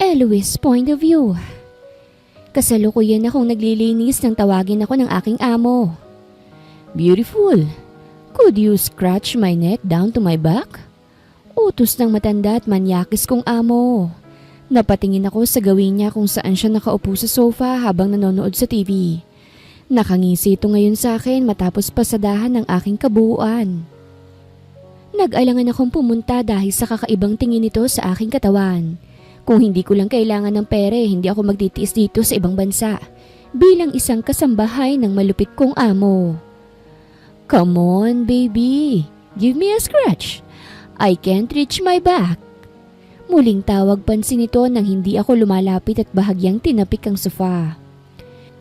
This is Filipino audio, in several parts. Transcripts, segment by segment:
Eloise point of view. Kasalukuyan akong naglilinis nang tawagin ako ng aking amo. Beautiful. Could you scratch my neck down to my back? Utos ng matanda at manyakis kong amo. Napatingin ako sa gawin niya kung saan siya nakaupo sa sofa habang nanonood sa TV. Nakangisi ito ngayon sa akin matapos pasadahan ng aking kabuuan. Nag-alangan akong pumunta dahil sa kakaibang tingin nito sa aking katawan. Kung hindi ko lang kailangan ng pere, hindi ako magtitiis dito sa ibang bansa bilang isang kasambahay ng malupit kong amo. Come on, baby. Give me a scratch. I can't reach my back. Muling tawag pansin nito nang hindi ako lumalapit at bahagyang tinapik ang sofa.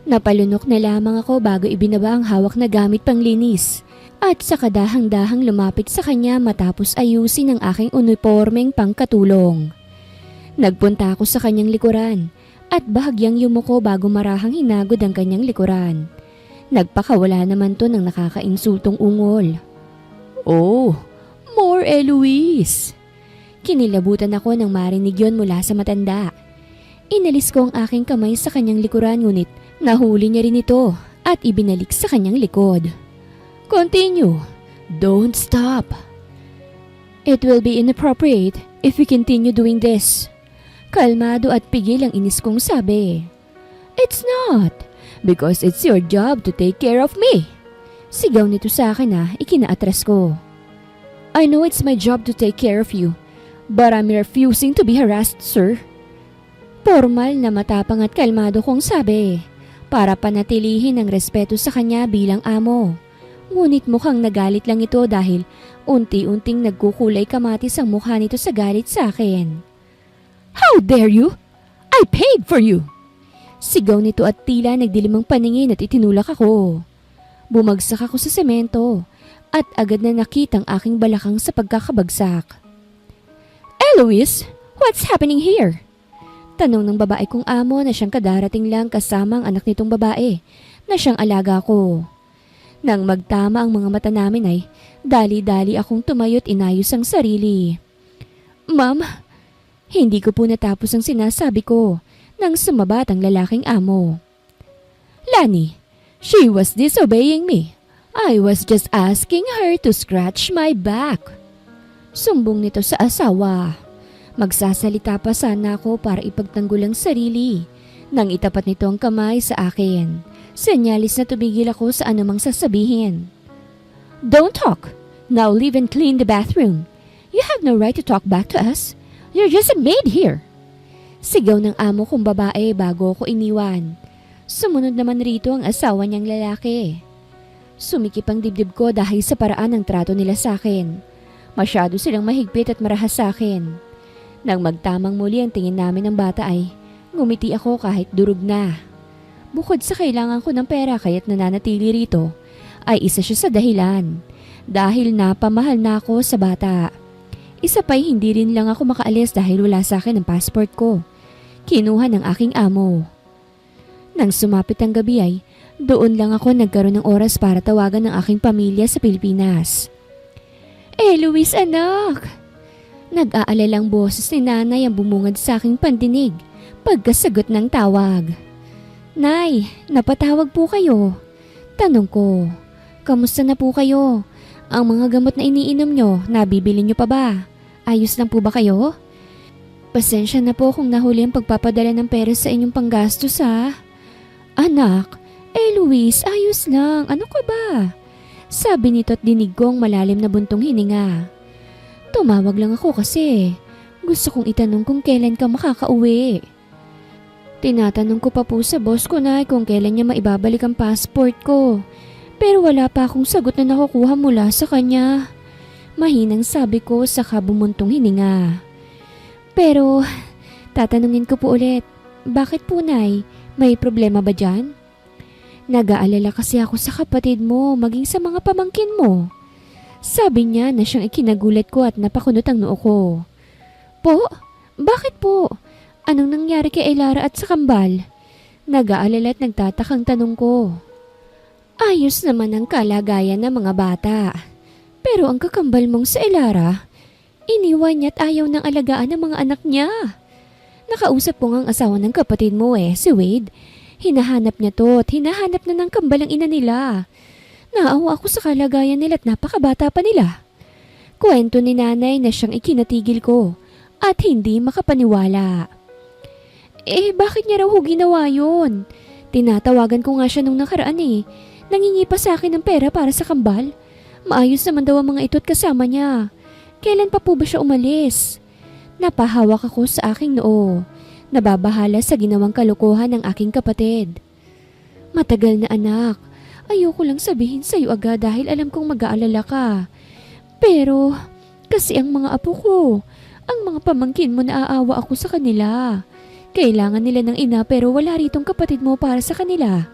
Napalunok na lamang ako bago ibinaba ang hawak na gamit panglinis at sa kadahang-dahang lumapit sa kanya matapos ayusin ang aking unipormeng pangkatulong. Nagpunta ako sa kanyang likuran at bahagyang yumuko bago marahang hinagod ang kanyang likuran. Nagpakawala naman to ng nakakainsultong ungol. Oh, more Eloise! Kinilabutan ako nang marinig yon mula sa matanda. Inalis ko ang aking kamay sa kanyang likuran ngunit nahuli niya rin ito at ibinalik sa kanyang likod. Continue. Don't stop. It will be inappropriate if we continue doing this. Kalmado at pigil ang inis kong sabi. It's not, because it's your job to take care of me. Sigaw nito sa akin ikinaatras ko. I know it's my job to take care of you, but I'm refusing to be harassed, sir. Formal na matapang at kalmado kong sabi, para panatilihin ang respeto sa kanya bilang amo. Ngunit mukhang nagalit lang ito dahil unti-unting nagkukulay kamatis ang mukha nito sa galit sa akin. How dare you? I paid for you! Sigaw nito at tila nagdilim ang paningin at itinulak ako. Bumagsak ako sa semento at agad na nakita ang aking balakang sa pagkakabagsak. Eloise, what's happening here? Tanong ng babae kong amo na siyang kadarating lang kasama ang anak nitong babae na siyang alaga ko. Nang magtama ang mga mata namin ay dali-dali akong tumayo't inayos ang sarili. Ma'am, hindi ko po natapos ang sinasabi ko nang sumabat ang lalaking amo. Lani, she was disobeying me. I was just asking her to scratch my back. Sumbong nito sa asawa. Magsasalita pa sana ako para ipagtanggol ang sarili nang itapat nito ang kamay sa akin. Senyalis na tumigil ako sa anumang sasabihin. Don't talk. Now leave and clean the bathroom. You have no right to talk back to us. You're just a maid here. Sigaw ng amo kong babae bago ko iniwan. Sumunod naman rito ang asawa niyang lalaki. Sumikip ang dibdib ko dahil sa paraan ng trato nila sa akin. Masyado silang mahigpit at marahas sa akin. Nang magtamang muli ang tingin namin ng bata ay ngumiti ako kahit durog na. Bukod sa kailangan ko ng pera kaya't nananatili rito, ay isa siya sa dahilan. Dahil napamahal na ako sa bata. Isa pa'y hindi rin lang ako makaalis dahil wala sa akin ang passport ko. Kinuha ng aking amo. Nang sumapit ang gabi ay doon lang ako nagkaroon ng oras para tawagan ng aking pamilya sa Pilipinas. Eloise anak! Nag-aalalang boses ni nanay ang bumungad sa aking pandinig pagkasagot ng tawag. Nay, napatawag po kayo. Tanong ko, kamusta na po kayo? Ang mga gamot na iniinom nyo, nabibili nyo pa ba? Ayos lang po ba kayo? Pasensya na po kung nahuli ang pagpapadala ng pera sa inyong panggastos ha. Anak, Eloise, ayos lang. Ano ka ba? Sabi nito at dinig ko ang malalim na buntong hininga. Tumawag lang ako kasi gusto kong itanong kung kailan ka makakauwi. Tinatanong ko pa po sa boss ko na kung kailan niya maibabalik ang passport ko. Pero wala pa akong sagot na nakukuha mula sa kanya. Mahinang sabi ko sa bumuntong hininga. Pero, tatanungin ko po ulit, bakit po nay? May problema ba dyan? Nag-aalala kasi ako sa kapatid mo, maging sa mga pamangkin mo. Sabi niya na siyang ikinagulat ko at napakunot ang noo ko. Po? Bakit po? Anong nangyari kay Elara at sa kambal? Nag-aalala at nagtatakang tanong ko. Ayos naman ang kalagayan ng mga bata. Pero ang kakambal mong sa Elara, Iniwan niya at ayaw ng alagaan ng mga anak niya. Nakausap ko nga ang asawa ng kapatid mo si Wade. Hinahanap niya to at hinahanap na ng kambalang ina nila. Naawa ako sa kalagayan nila at napakabata pa nila. Kwento ni nanay na siyang ikinatigil ko at hindi makapaniwala. Bakit niya raw ginawa yun? Tinatawagan ko nga siya nung nakaraan Nangingi pa sa akin ng pera para sa kambal. Maayos naman daw ang mga ito't kasama niya. Kailan pa po ba siya umalis? Napahawak ako sa aking noo. Nababahala sa ginawang kalokohan ng aking kapatid. Matagal na anak. Ayoko lang sabihin sa'yo agad dahil alam kong mag-aalala ka. Pero kasi ang mga apo ko, ang mga pamangkin mo naaawa ako sa kanila. Kailangan nila ng ina pero wala ritong kapatid mo para sa kanila.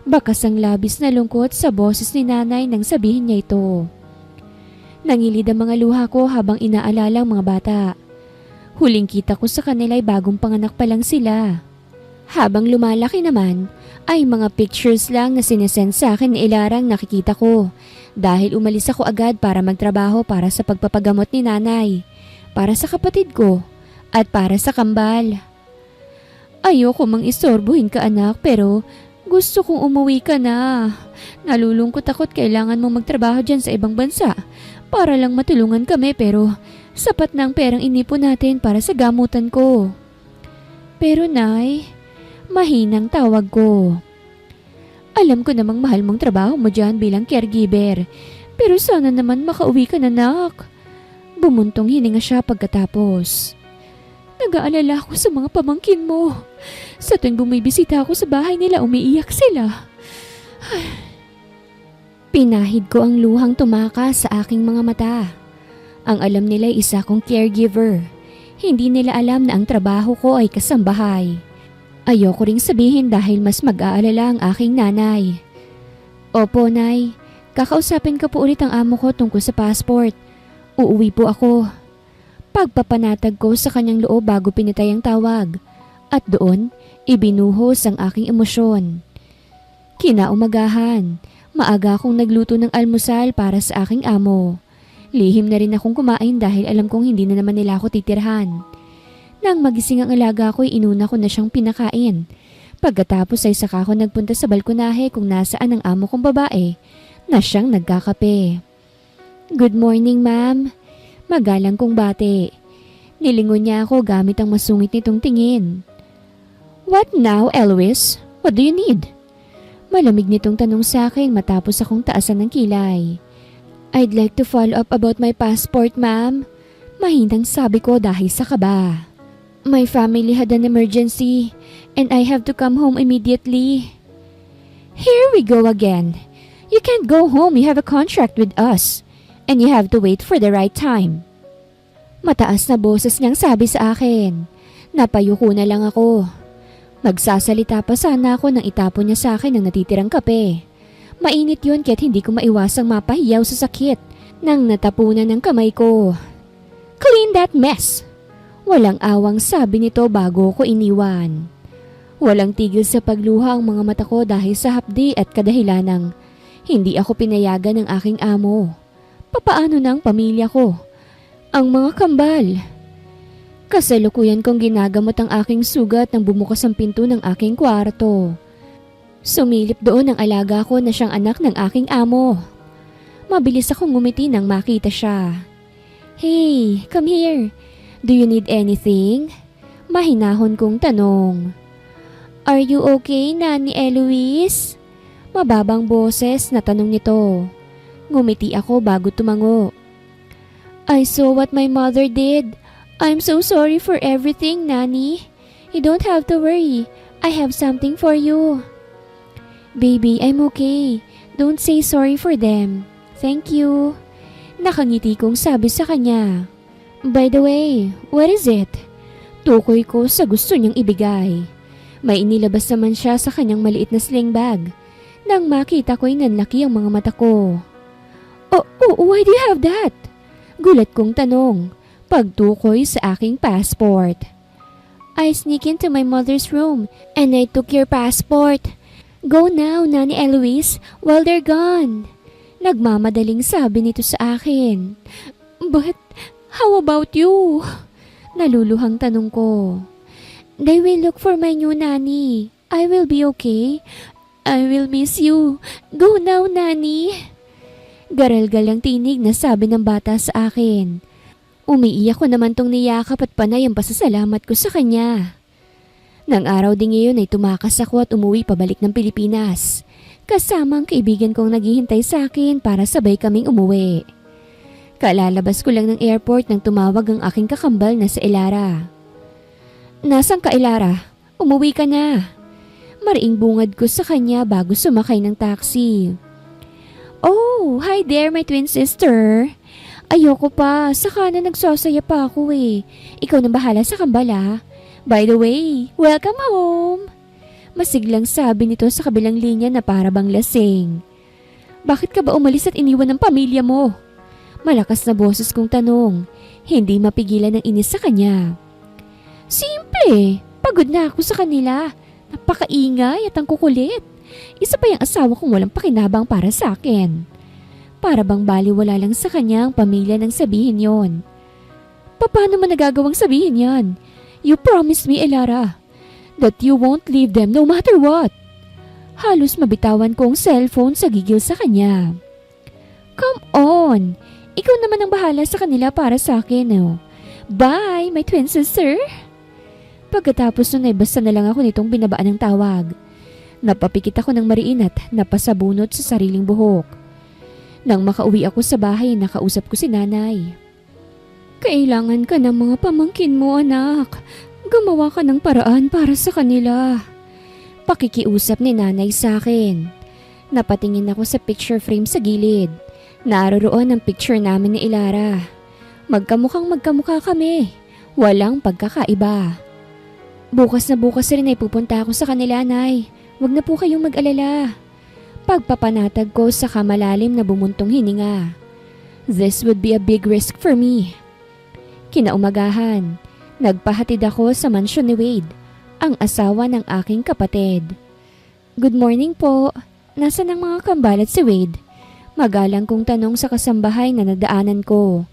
Bakas ang labis na lungkot sa boses ni nanay nang sabihin niya ito. Nangilid ang mga luha ko habang inaalala ang mga bata. Huling kita ko sa kanila ay bagong panganak pa lang sila. Habang lumalaki naman, ay mga pictures lang na sinesend sa akin ni Ilarang nakikita ko. Dahil umalis ako agad para magtrabaho para sa pagpapagamot ni nanay, para sa kapatid ko, at para sa kambal. Ayoko mang istorbohin ka anak pero gusto kong umuwi ka na. Nalulungkot ako't kailangan mo magtrabaho dyan sa ibang bansa para lang matulungan kami pero sapat na ang perang inipon natin para sa gamutan ko. Pero nay, mahinang tawag ko. Alam ko namang mahal mong trabaho mo dyan bilang caregiver pero sana naman makauwi ka na nak. Bumuntong hininga siya pagkatapos. Nag-aalala ako sa mga pamangkin mo. Sa tuwing bumibisita ako sa bahay nila, umiiyak sila. Pinahid ko ang luhang tumakas sa aking mga mata. Ang alam nila ay isa kong caregiver. Hindi nila alam na ang trabaho ko ay kasambahay. Ayoko ring sabihin dahil mas mag-aalala ang aking nanay. Opo, nay. Kakausapin ko po ulit ang amo ko tungkol sa passport. Uuwi po ako. Pagpapanatag ko sa kanyang loob bago pinatay ang tawag. At doon, ibinuhos ang aking emosyon. Kinaumagahan, maaga akong nagluto ng almusal para sa aking amo. Lihim na rin akong kumain dahil alam kong hindi na naman nila ako titirhan. Nang magising ang alaga ko, inuna ko na siyang pinakain. Pagkatapos ay saka ako nagpunta sa balkonahe kung nasaan ang amo kong babae na siyang nagkakape. Good morning, ma'am. Magalang kong bate. Nilingon niya ako gamit ang masungit nitong tingin. What now, Eloise? What do you need? Malamig nitong tanong sa akin matapos akong taasan ng kilay. I'd like to follow up about my passport, ma'am. Mahinang sabi ko dahil sa kaba. My family had an emergency and I have to come home immediately. Here we go again. You can't go home. You have a contract with us. And you have to wait for the right time. Mataas na boses niyang sabi sa akin. Napayuko na lang ako. Magsasalita pa sana ako nang itapon niya sa akin ang natitirang kape. Mainit yun kaya't hindi ko maiwasang mapahiyaw sa sakit nang natapunan ng kamay ko. Clean that mess! Walang awang sabi nito bago ko iniwan. Walang tigil sa pagluha ang mga mata ko dahil sa hapdi at kadahilanang hindi ako pinayagan ng aking amo. Papaano na ang pamilya ko? Ang mga kambal. Kasalukuyan kong ginagamot ang aking sugat nang bumukas ang pinto ng aking kwarto. Sumilip doon ang alaga ko na siyang anak ng aking amo. Mabilis akong ngumiti nang makita siya. Hey, come here. Do you need anything? Mahinahon kong tanong. Are you okay, Nani Eloise? Mababang boses na tanong nito. Ngumiti ako bago tumango. I saw what my mother did. I'm so sorry for everything, Nani. You don't have to worry. I have something for you. Baby, I'm okay. Don't say sorry for them. Thank you. Nakangiti kong sabi sa kanya. By the way, what is it? Tukoy ko sa gusto niyang ibigay. May inilabas naman siya sa kanyang maliit na sling bag. Nang makita ko'y nanlaki ang mga mata ko. Oh, why do you have that? Gulat kong tanong, pagtukoy sa aking passport. I sneak into my mother's room and I took your passport. Go now, Nani Eloise, while they're gone. Nagmamadaling sabi nito sa akin. But How about you? Naluluhang tanong ko. They will look for my new nanny. I will be okay. I will miss you. Go now, nanny. Garalgal ang tinig na sabi ng bata sa akin. Umiiyak ko naman tong niyakap at panay ang pasasalamat ko sa kanya. Nang araw din ngayon ay tumakas ako at umuwi pabalik ng Pilipinas. Kasama ang kaibigan kong naghihintay sa akin para sabay kaming umuwi. Kalalabas ko lang ng airport nang tumawag ang aking kakambal na si Elara. Nasaan ka, Elara? Umuwi ka na. Mariing bungad ko sa kanya bago sumakay ng taxi. Oh, hi there my twin sister. Ayoko pa, saka na nagsasaya pa ako eh. Ikaw na bahala sa kambala. By the way, welcome home. Masiglang sabi nito sa kabilang linya na para bang lasing. Bakit ka ba umalis at iniwan ng pamilya mo? Malakas na boses kong tanong, hindi mapigilan ng inis sa kanya. Simple, pagod na ako sa kanila. Napakaingay at ang kukulit. Isa pa yung asawa kong walang pakinabang para sa akin. Para bang baliwala lang sa kanya ang pamilya nang sabihin yon. Paano mo nagagawang sabihin yan? You promised me, Elara, that you won't leave them no matter what. Halos mabitawan ko ang cellphone sa gigil sa kanya. Come on! Ikaw naman ang bahala sa kanila para sa akin, oh. Bye, my twin sister! Pagkatapos nun ay basta na lang ako nitong binabaan ng tawag. Napapikit ako ng mariin at napasabunot sa sariling buhok. Nang makauwi ako sa bahay, nakausap ko si nanay. Kailangan ka ng mga pamangkin mo, anak. Gumawa ka ng paraan para sa kanila. Pakikiusap ni nanay sa akin. Napatingin ako sa picture frame sa gilid. Naroroon ang picture namin ni Elara. Magkamukhang magkamukha kami. Walang pagkakaiba. Bukas na bukas rin ay pupunta ako sa kanila, Nay. Huwag na po kayong mag-alala. Pagpapanatag ko sa kamalalim na bumuntong hininga. This would be a big risk for me. Kinaumagahan, nagpahatid ako sa mansyon ni Wade, ang asawa ng aking kapatid. Good morning po. Nasaan ang mga kambalat si Wade? Magalang kong tanong sa kasambahay na nadaanan ko.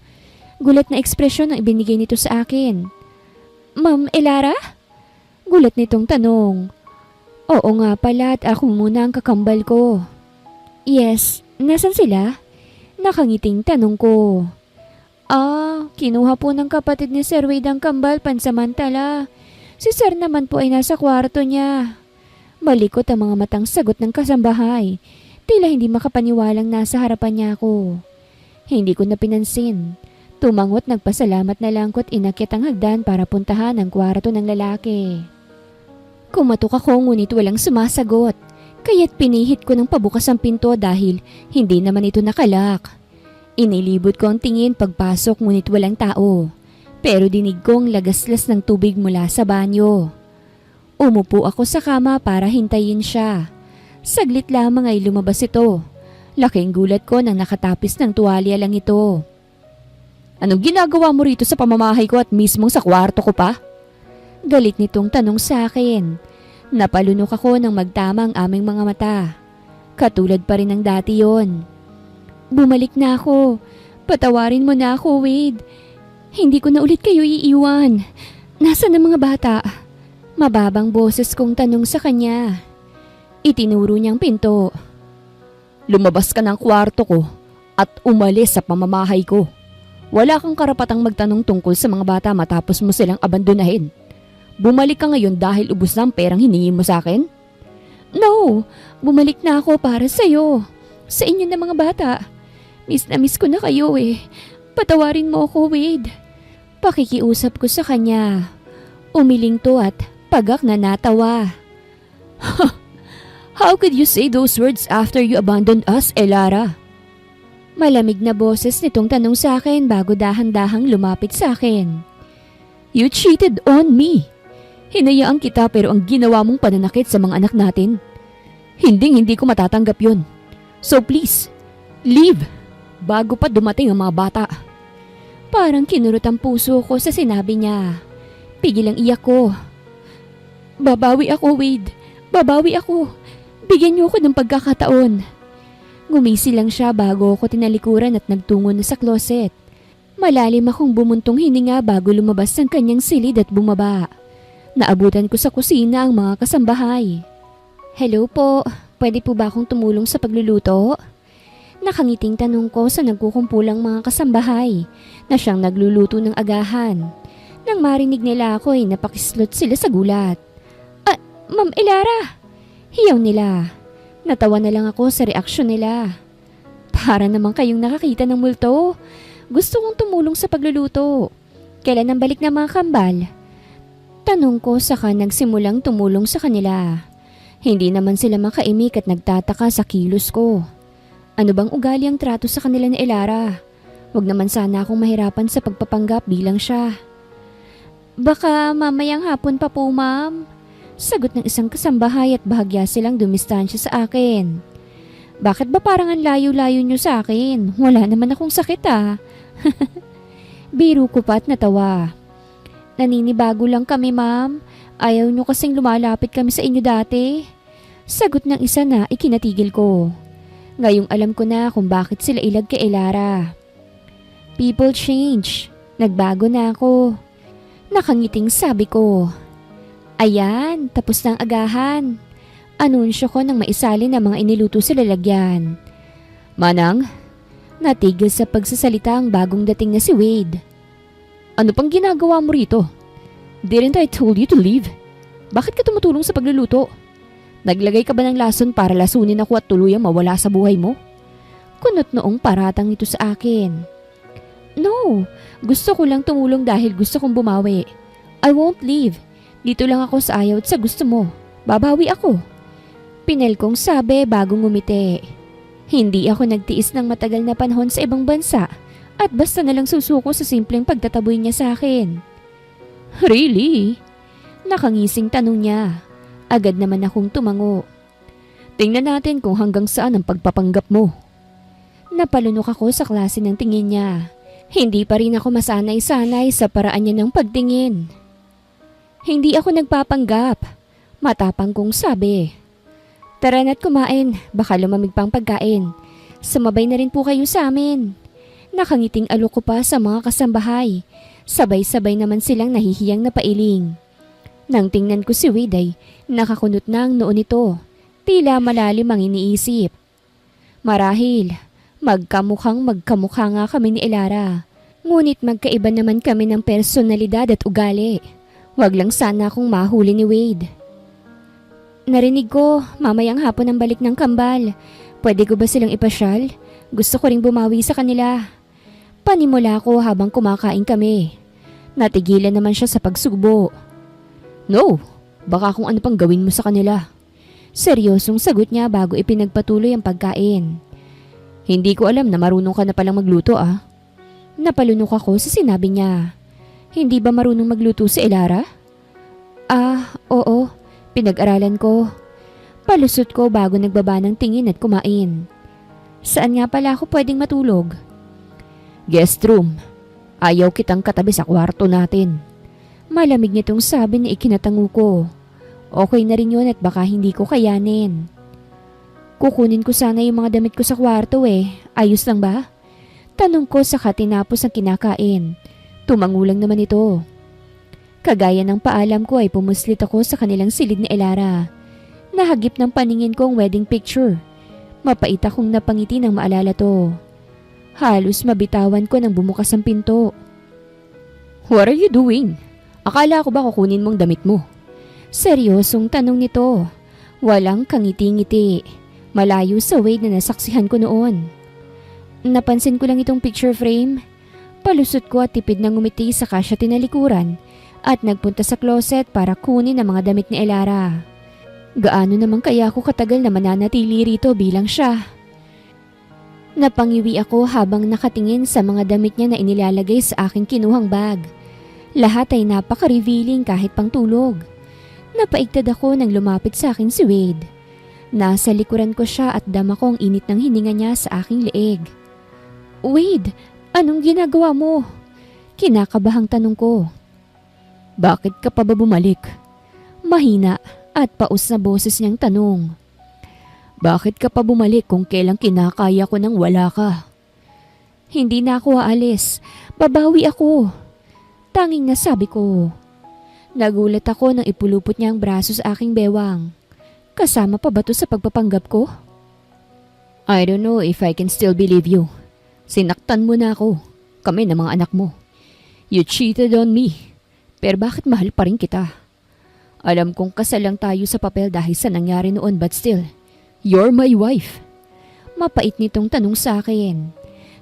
Gulat na ekspresyon ang ibinigay nito sa akin. Ma'am Elara? Gulat nitong tanong. Oo nga pala at ako muna ang kakambal ko. Yes, nasan sila? Nakangiting tanong ko. Kinuha po ng kapatid ni Sir Wade ang kambal pansamantala. Si Sir naman po ay nasa kwarto niya. Malikot ang mga matang sagot ng kasambahay. Tila hindi makapaniwalang nasa harapan niya ako. Hindi ko na pinansin. Tumangot nagpasalamat na lang ko't inakyat ang hagdan para puntahan ang kwarto ng lalaki. Kumatok ako ngunit walang sumasagot. Kaya't pinihit ko ng pabukas ang pinto dahil hindi naman ito nakalak. Inilibot ko ang tingin pagpasok ngunit walang tao. Pero dinig kong lagaslas ng tubig mula sa banyo. Umupo ako sa kama para hintayin siya. Saglit lamang ay lumabas ito. Laking gulat ko nang nakatapis ng tuwalya lang ito. Anong ginagawa mo rito sa pamamahay ko at mismong sa kwarto ko pa? Galit nitong tanong sa akin. Napalunok ako nang magtama ang aming mga mata. Katulad pa rin ng dati yon. Bumalik na ako. Patawarin mo na ako, Wade. Hindi ko na ulit kayo iiwan. Nasaan ang mga bata? Mababang boses kong tanong sa kanya. Itinuro niyang pinto. Lumabas ka ng kwarto ko at umalis sa pamamahay ko. Wala kang karapatang magtanong tungkol sa mga bata matapos mo silang abandonahin. Bumalik ka ngayon dahil ubos na ang perang hiningi mo sa akin? No, bumalik na ako para sa'yo. Sa inyo na mga bata. Miss na miss ko na kayo eh. Patawarin mo ako, Wade. Pakikiusap ko sa kanya. Umiling to at pagak na natawa. How could you say those words after you abandoned us, Elara? Malamig na boses nitong tanong sa akin bago dahan-dahang lumapit sa akin. You cheated on me. Hinayaan kita pero ang ginawa mong pananakit sa mga anak natin. Hindi ko matatanggap yun. So please, leave bago pa dumating ang mga bata. Parang kinurot ang puso ko sa sinabi niya. Pigil ang iyak ko. Babawi ako, Wade. Babawi ako. Bigyan niyo ako ng pagkakataon. Ngumisi lang siya bago ako tinalikuran at nagtungo na sa closet. Malalim akong bumuntong hininga bago lumabas ng kanyang silid at bumaba. Naabutan ko sa kusina ang mga kasambahay. Hello po, pwede po ba akong tumulong sa pagluluto? Nakangiting tanong ko sa nagkukumpulang mga kasambahay na siyang nagluluto ng agahan. Nang marinig nila ako ay napakislot sila sa gulat. Ma'am Elara! Hiyaw nila. Natawa na lang ako sa reaksyon nila. Para naman kayong nakakita ng multo. Gusto kong tumulong sa pagluluto. Kailan ang balik ng mga kambal? Tanong ko saka nagsimulang tumulong sa kanila. Hindi naman sila makaimik at nagtataka sa kilos ko. Ano bang ugali ang trato sa kanila ni Elara? Huwag naman sana akong mahirapan sa pagpapanggap bilang siya. Baka mamayang hapon pa po, ma'am. Sagot ng isang kasambahay at bahagya silang dumistansya sa akin. Bakit ba parang ang layo-layo nyo sa akin? Wala naman akong sakit Biro ko pa at natawa. Naninibago lang kami, ma'am. Ayaw nyo kasing lumalapit kami sa inyo dati. Sagot ng isa na ikinatigil ko. Ngayong alam ko na kung bakit sila ilag kay Elara. People change. Nagbago na ako. Nakangiting sabi ko. Ayan, tapos na ang agahan. Anunsyo ko nang maisali na mga iniluto sa lalagyan. Manang, natigil sa pagsasalita ang bagong dating na si Wade. Ano pang ginagawa mo rito? Didn't I told you to leave? Bakit ka tumutulong sa pagluluto? Naglagay ka ba ng lason para lasunin ako at tuluyang mawala sa buhay mo? Kunot noong paratang ito sa akin. No, gusto ko lang tumulong dahil gusto kong bumawi. I won't leave. Dito lang ako sa ayaw at sa gusto mo. Babawi ako. Pinel kong sabi bago ngumiti. Hindi ako nagtiis ng matagal na panahon sa ibang bansa at basta nalang susuko sa simpleng pagtataboy niya sa akin. Really? Nakangising tanong niya. Agad naman akong tumango. Tingnan natin kung hanggang saan ang pagpapanggap mo. Napalunok ako sa klase ng tingin niya. Hindi pa rin ako masanay-sanay sa paraan niya ng pagtingin. Hindi ako nagpapanggap. Matapang kong sabi. Tara na't kumain, baka lumamig pang pagkain. Sumabay na rin po kayo sa amin. Nakangiting alok ko pa sa mga kasambahay. Sabay-sabay naman silang nahihiyang napailing. Nang tingnan ko si Wade ay nakakunot na ang noon nito. Tila malalim ang iniisip. Marahil, magkamukha nga kami ni Elara. Ngunit magkaiba naman kami ng personalidad at ugali. Wag lang sana akong mahuli ni Wade. Narinig ko, mamayang hapon ang balik ng kambal. Pwede ko ba silang ipasyal? Gusto ko ring bumawi sa kanila. Panimula ko habang kumakain kami. Natigilan naman siya sa pagsubo. No, baka kung ano pang gawin mo sa kanila. Seryosong sagot niya bago ipinagpatuloy ang pagkain. Hindi ko alam na marunong ka na palang magluto Napalunok ako sa sinabi niya. Hindi ba marunong magluto si Elara? Oo. Pinag-aralan ko. Palusot ko bago nagbaba ng tingin at kumain. Saan nga pala ako pwedeng matulog? Guest room. Ayaw kitang katabi sa kwarto natin. Malamig nitong sabi na ikinatango ko. Okay na rin yun at baka hindi ko kayanin. Kukunin ko sana yung mga damit ko sa kwarto Ayos lang ba? Tanong ko saka tinapos ang kinakain. Tumangulang naman ito. Kagaya ng paalam ko ay pumuslit ako sa kanilang silid ni Elara. Nahagip ng paningin ko ang wedding picture. Mapait akong napangiti nang maalala to. Halos mabitawan ko nang bumukas ang pinto. What are you doing? Akala ko ba kukunin mong damit mo? Seryosong tanong nito. Walang kangiti-ngiti. Malayo sa Wade na nasaksihan ko noon. Napansin ko lang itong picture frame. Palusot ko at tipid na ngumiti saka siya tinalikuran at nagpunta sa closet para kunin ang mga damit ni Elara. Gaano naman kaya ako katagal na mananatili rito bilang siya? Napangiwi ako habang nakatingin sa mga damit niya na inilalagay sa aking kinuhang bag. Lahat ay napaka-revealing kahit pang tulog. Napaigtad ako nang lumapit sa akin si Wade. Nasa likuran ko siya at dama ko ang init ng hininga niya sa aking leeg. Wade! Anong ginagawa mo? Kinakabahang tanong ko. Bakit ka pa ba bumalik? Mahina at paus na boses niyang tanong. Bakit ka pa bumalik kung kailang kinakaya ko nang wala ka? Hindi na ako aalis. Babawi ako. Tanging nasabi ko. Nagulat ako nang ipulupot niya ang braso sa aking bewang. Kasama pa ba to sa pagpapanggap ko? I don't know if I can still believe you. Sinaktan mo na ako. Kami ng mga anak mo. You cheated on me. Pero bakit mahal pa rin kita? Alam kong kasal lang tayo sa papel dahil sa nangyari noon, but still, you're my wife. Mapait nitong tanong sa akin.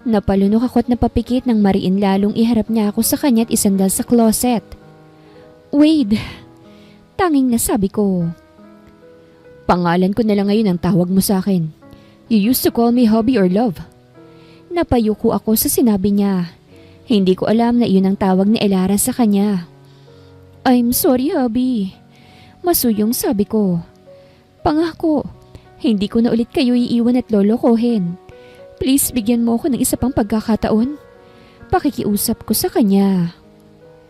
Napalunok ako at napapikit nang mariin lalong iharap niya ako sa kanya at isandal sa closet. Wade, tanging nasabi ko. Pangalan ko na lang ngayon ang tawag mo sa akin. You used to call me hubby or love. Napayuko ako sa sinabi niya. Hindi ko alam na iyon ang tawag ni Elara sa kanya. I'm sorry, hubby. Masuyong sabi ko. Pangako, hindi ko na ulit kayo iiwan at lolokohin. Please, bigyan mo ako ng isa pang pagkakataon. Pakikiusap ko sa kanya.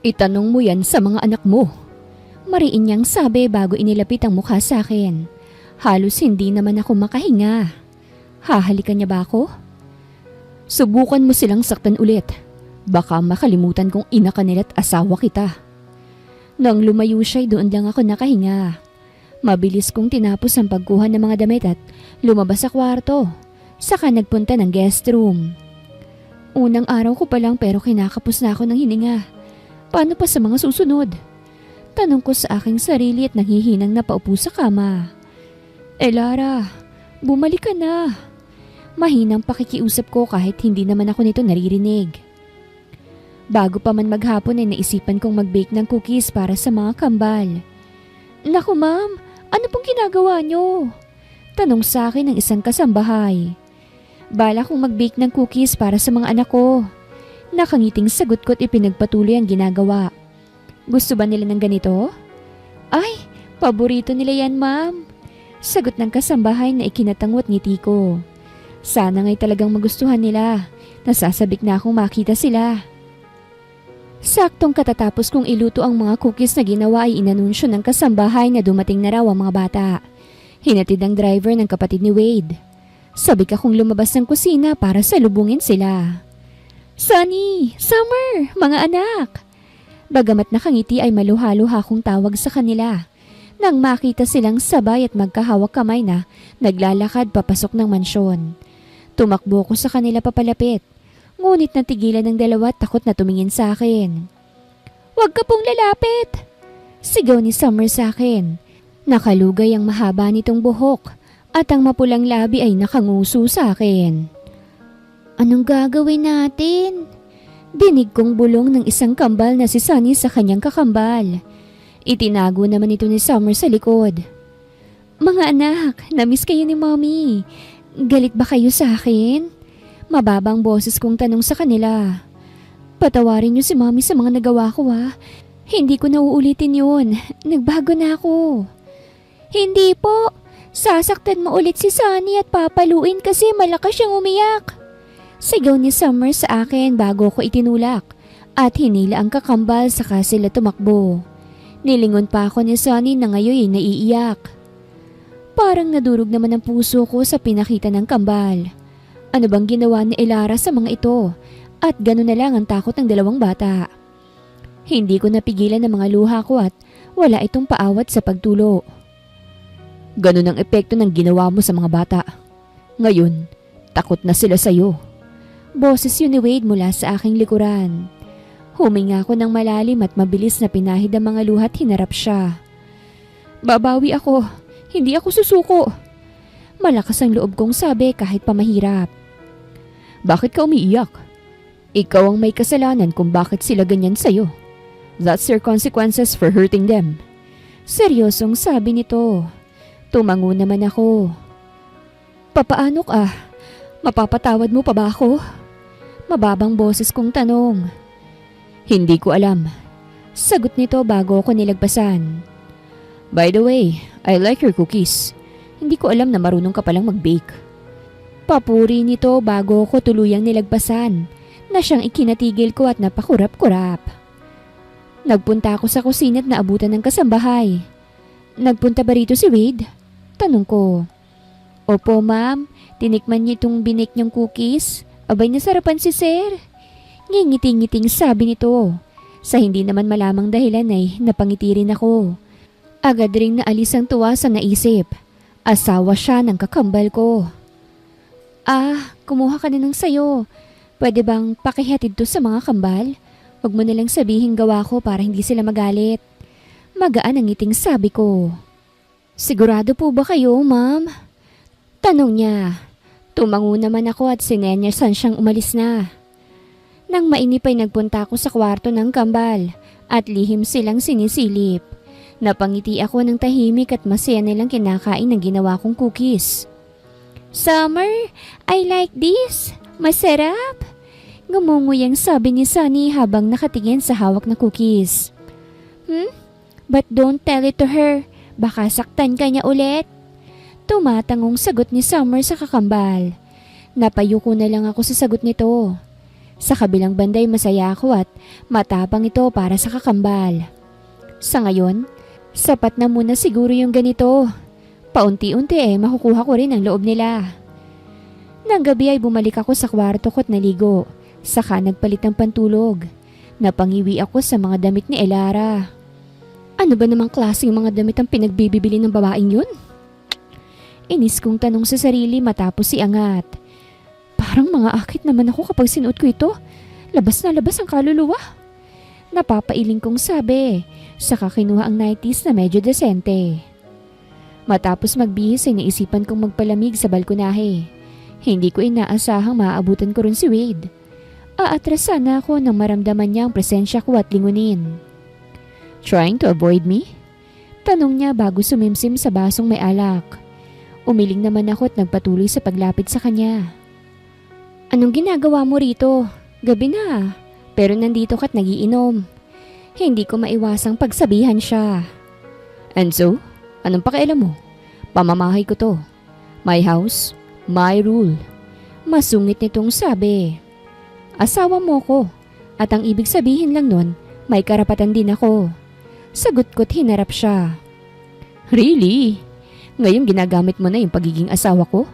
Itanong mo yan sa mga anak mo. Mariin niyang sabi bago inilapit ang mukha sa akin. Halos hindi naman ako makahinga. Hahalikan niya ba ako? Subukan mo silang saktan ulit. Baka makalimutan kong ina ka nila at asawa kita. Nang lumayo siya'y doon lang ako nakahinga. Mabilis kong tinapos ang pagkuha ng mga damit at lumabas sa kwarto. Saka nagpunta ng guest room. Unang araw ko pa lang pero kinakapos na ako ng hininga. Paano pa sa mga susunod? Tanong ko sa aking sarili at nanghihinang napaupo sa kama. Elara, bumalik ka na. Mahinang pakikiusap ko kahit hindi naman ako nito naririnig. Bago pa man maghapon ay naisipan kong mag-bake ng cookies para sa mga kambal. Naku ma'am, ano pong ginagawa niyo? Tanong sa akin ng isang kasambahay. Bala kong mag-bake ng cookies para sa mga anak ko. Nakangiting sagot ko at ipinagpatuloy ang ginagawa. Gusto ba nila ng ganito? Ay, paborito nila yan ma'am. Sagot ng kasambahay na ikinatangot ngiti ko. Sana nga'y talagang magustuhan nila. Nasasabik na akong makita sila. Saktong katatapos kong iluto ang mga cookies na ginawa ay inanunsyo ng kasambahay na dumating na raw ang mga bata. Hinatid ang driver ng kapatid ni Wade. Sabik akong lumabas ng kusina para salubungin sila. Sunny, Summer, mga anak! Bagamat nakangiti ay maluha-luha akong tawag sa kanila. Nang makita silang sabay at magkahawak kamay na naglalakad papasok ng mansyon. Tumakbo ko sa kanila papalapit. Ngunit natigilan ng dalawa at takot na tumingin sa akin. Huwag ka pong lalapit! Sigaw ni Summer sa akin. Nakalugay ang mahaba nitong buhok at ang mapulang labi ay nakanguso sa akin. Anong gagawin natin? Dinig kong bulong ng isang kambal na si Sunny sa kanyang kakambal. Itinago naman ito ni Summer sa likod. Mga anak, namiss kayo ni Mommy. Galit ba kayo sa akin? Mababang boses kong tanong sa kanila. Patawarin niyo si Mommy sa mga nagawa ko ha. Hindi ko na uulitin yun. Nagbago na ako. Hindi po. Sasaktan mo ulit si Sunny at papaluin kasi malakas siyang umiyak. Sigaw ni Summer sa akin bago ko itinulak at hinila ang kakambal saka sila tumakbo. Nilingon pa ako ni Sunny na ngayon ay naiiyak. Parang nadurog naman ang puso ko sa pinakita ng kambal. Ano bang ginawa ni Elara sa mga ito? At gano'n na lang ang takot ng dalawang bata. Hindi ko napigilan ang mga luha ko at wala itong paawat sa pagtulo. Ganun ang epekto ng ginawa mo sa mga bata. Ngayon, takot na sila sa'yo. Boses yun ni Wade mula sa aking likuran. Huminga ako ng malalim at mabilis na pinahid ang mga luha at hinarap siya. Babawi ako. Hindi ako susuko. Malakas ang loob kong sabi kahit pa mahirap. Bakit ka umiiyak? Ikaw ang may kasalanan kung bakit sila ganyan sa'yo. That's your consequences for hurting them. Seryosong sabi nito. Tumango naman ako. Papaano ka? Mapapatawad mo pa ba ako? Mababang boses kong tanong. Hindi ko alam. Sagot nito bago ako nilagpasan. By the way, I like your cookies. Hindi ko alam na marunong ka palang mag-bake. Papuri nito bago ko tuluyang nilagpasan na siyang ikinatigil ko at napakurap-kurap. Nagpunta ako sa kusina at naabutan ng kasambahay. Nagpunta ba rito si Wade? Tanong ko. Opo ma'am, tinikman niyo itong binik niyong cookies Abay nasarapan si sir. Ngingiti-ngiting sabi nito. Sa hindi naman malamang dahilan ay napangiti rin ako. Agad ring naalis ang tuwa sa naisip. Asawa siya ng kakambal ko. Kumuha ka na ng sayo. Pwede bang pakihatid to sa mga kambal? Huwag mo nalang sabihin gawa ko para hindi sila magalit. Magaan ang ngiting sabi ko. Sigurado po ba kayo, ma'am? Tanong niya. Tumango naman ako at sinenyasan siyang umalis na. Nang mainip ay nagpunta ako sa kwarto ng kambal at lihim silang sinisilip. Napangiti ako ng tahimik at masaya nilang kinakain ng ginawa kong cookies. Summer, I like this. Masarap. Ngumunguyang sabi ni Sunny habang nakatingin sa hawak na cookies. But don't tell it to her. Baka saktan ka niya ulit. Tumatangong sagot ni Summer sa kakambal. Napayuko na lang ako sa sagot nito. Sa kabilang banday masaya ako at matapang ito para sa kakambal. Sa ngayon, sapat na muna siguro yung ganito. Paunti-unti makukuha ko rin ang loob nila. Nang gabi ay bumalik ako sa kwarto ko at naligo. Saka nagpalit ng pantulog. Napangiwi ako sa mga damit ni Elara. Ano ba namang klaseng mga damit ang pinagbibili ng babaeng yun? Inis kong tanong sa sarili matapos iangat. Parang mga akit naman ako kapag sinuot ko ito. Labas na labas ang kaluluwa. Napapailing kong sabi. Saka kinuha ang nighties na medyo desente. Matapos magbihis ay naisipan kong magpalamig sa balkonahe. Hindi ko inaasahang maaabutan ko rin si Wade. Aatras sana ako nang maramdaman niya ang presensya ko at lingunin. Trying to avoid me? Tanong niya bago sumimsim sa basong may alak. Umiling naman ako at nagpatuloy sa paglapit sa kanya. Anong ginagawa mo rito? Gabi na. Pero nandito ka't nagiinom. Hindi ko maiwasang pagsabihan siya. And so, anong pakialam mo? Pamamahay ko to. My house, my rule. Masungit nitong sabi. Asawa mo ko. At ang ibig sabihin lang nun, may karapatan din ako. Sagot ko't hinarap siya. Really? Ngayon ginagamit mo na yung pagiging asawa ko?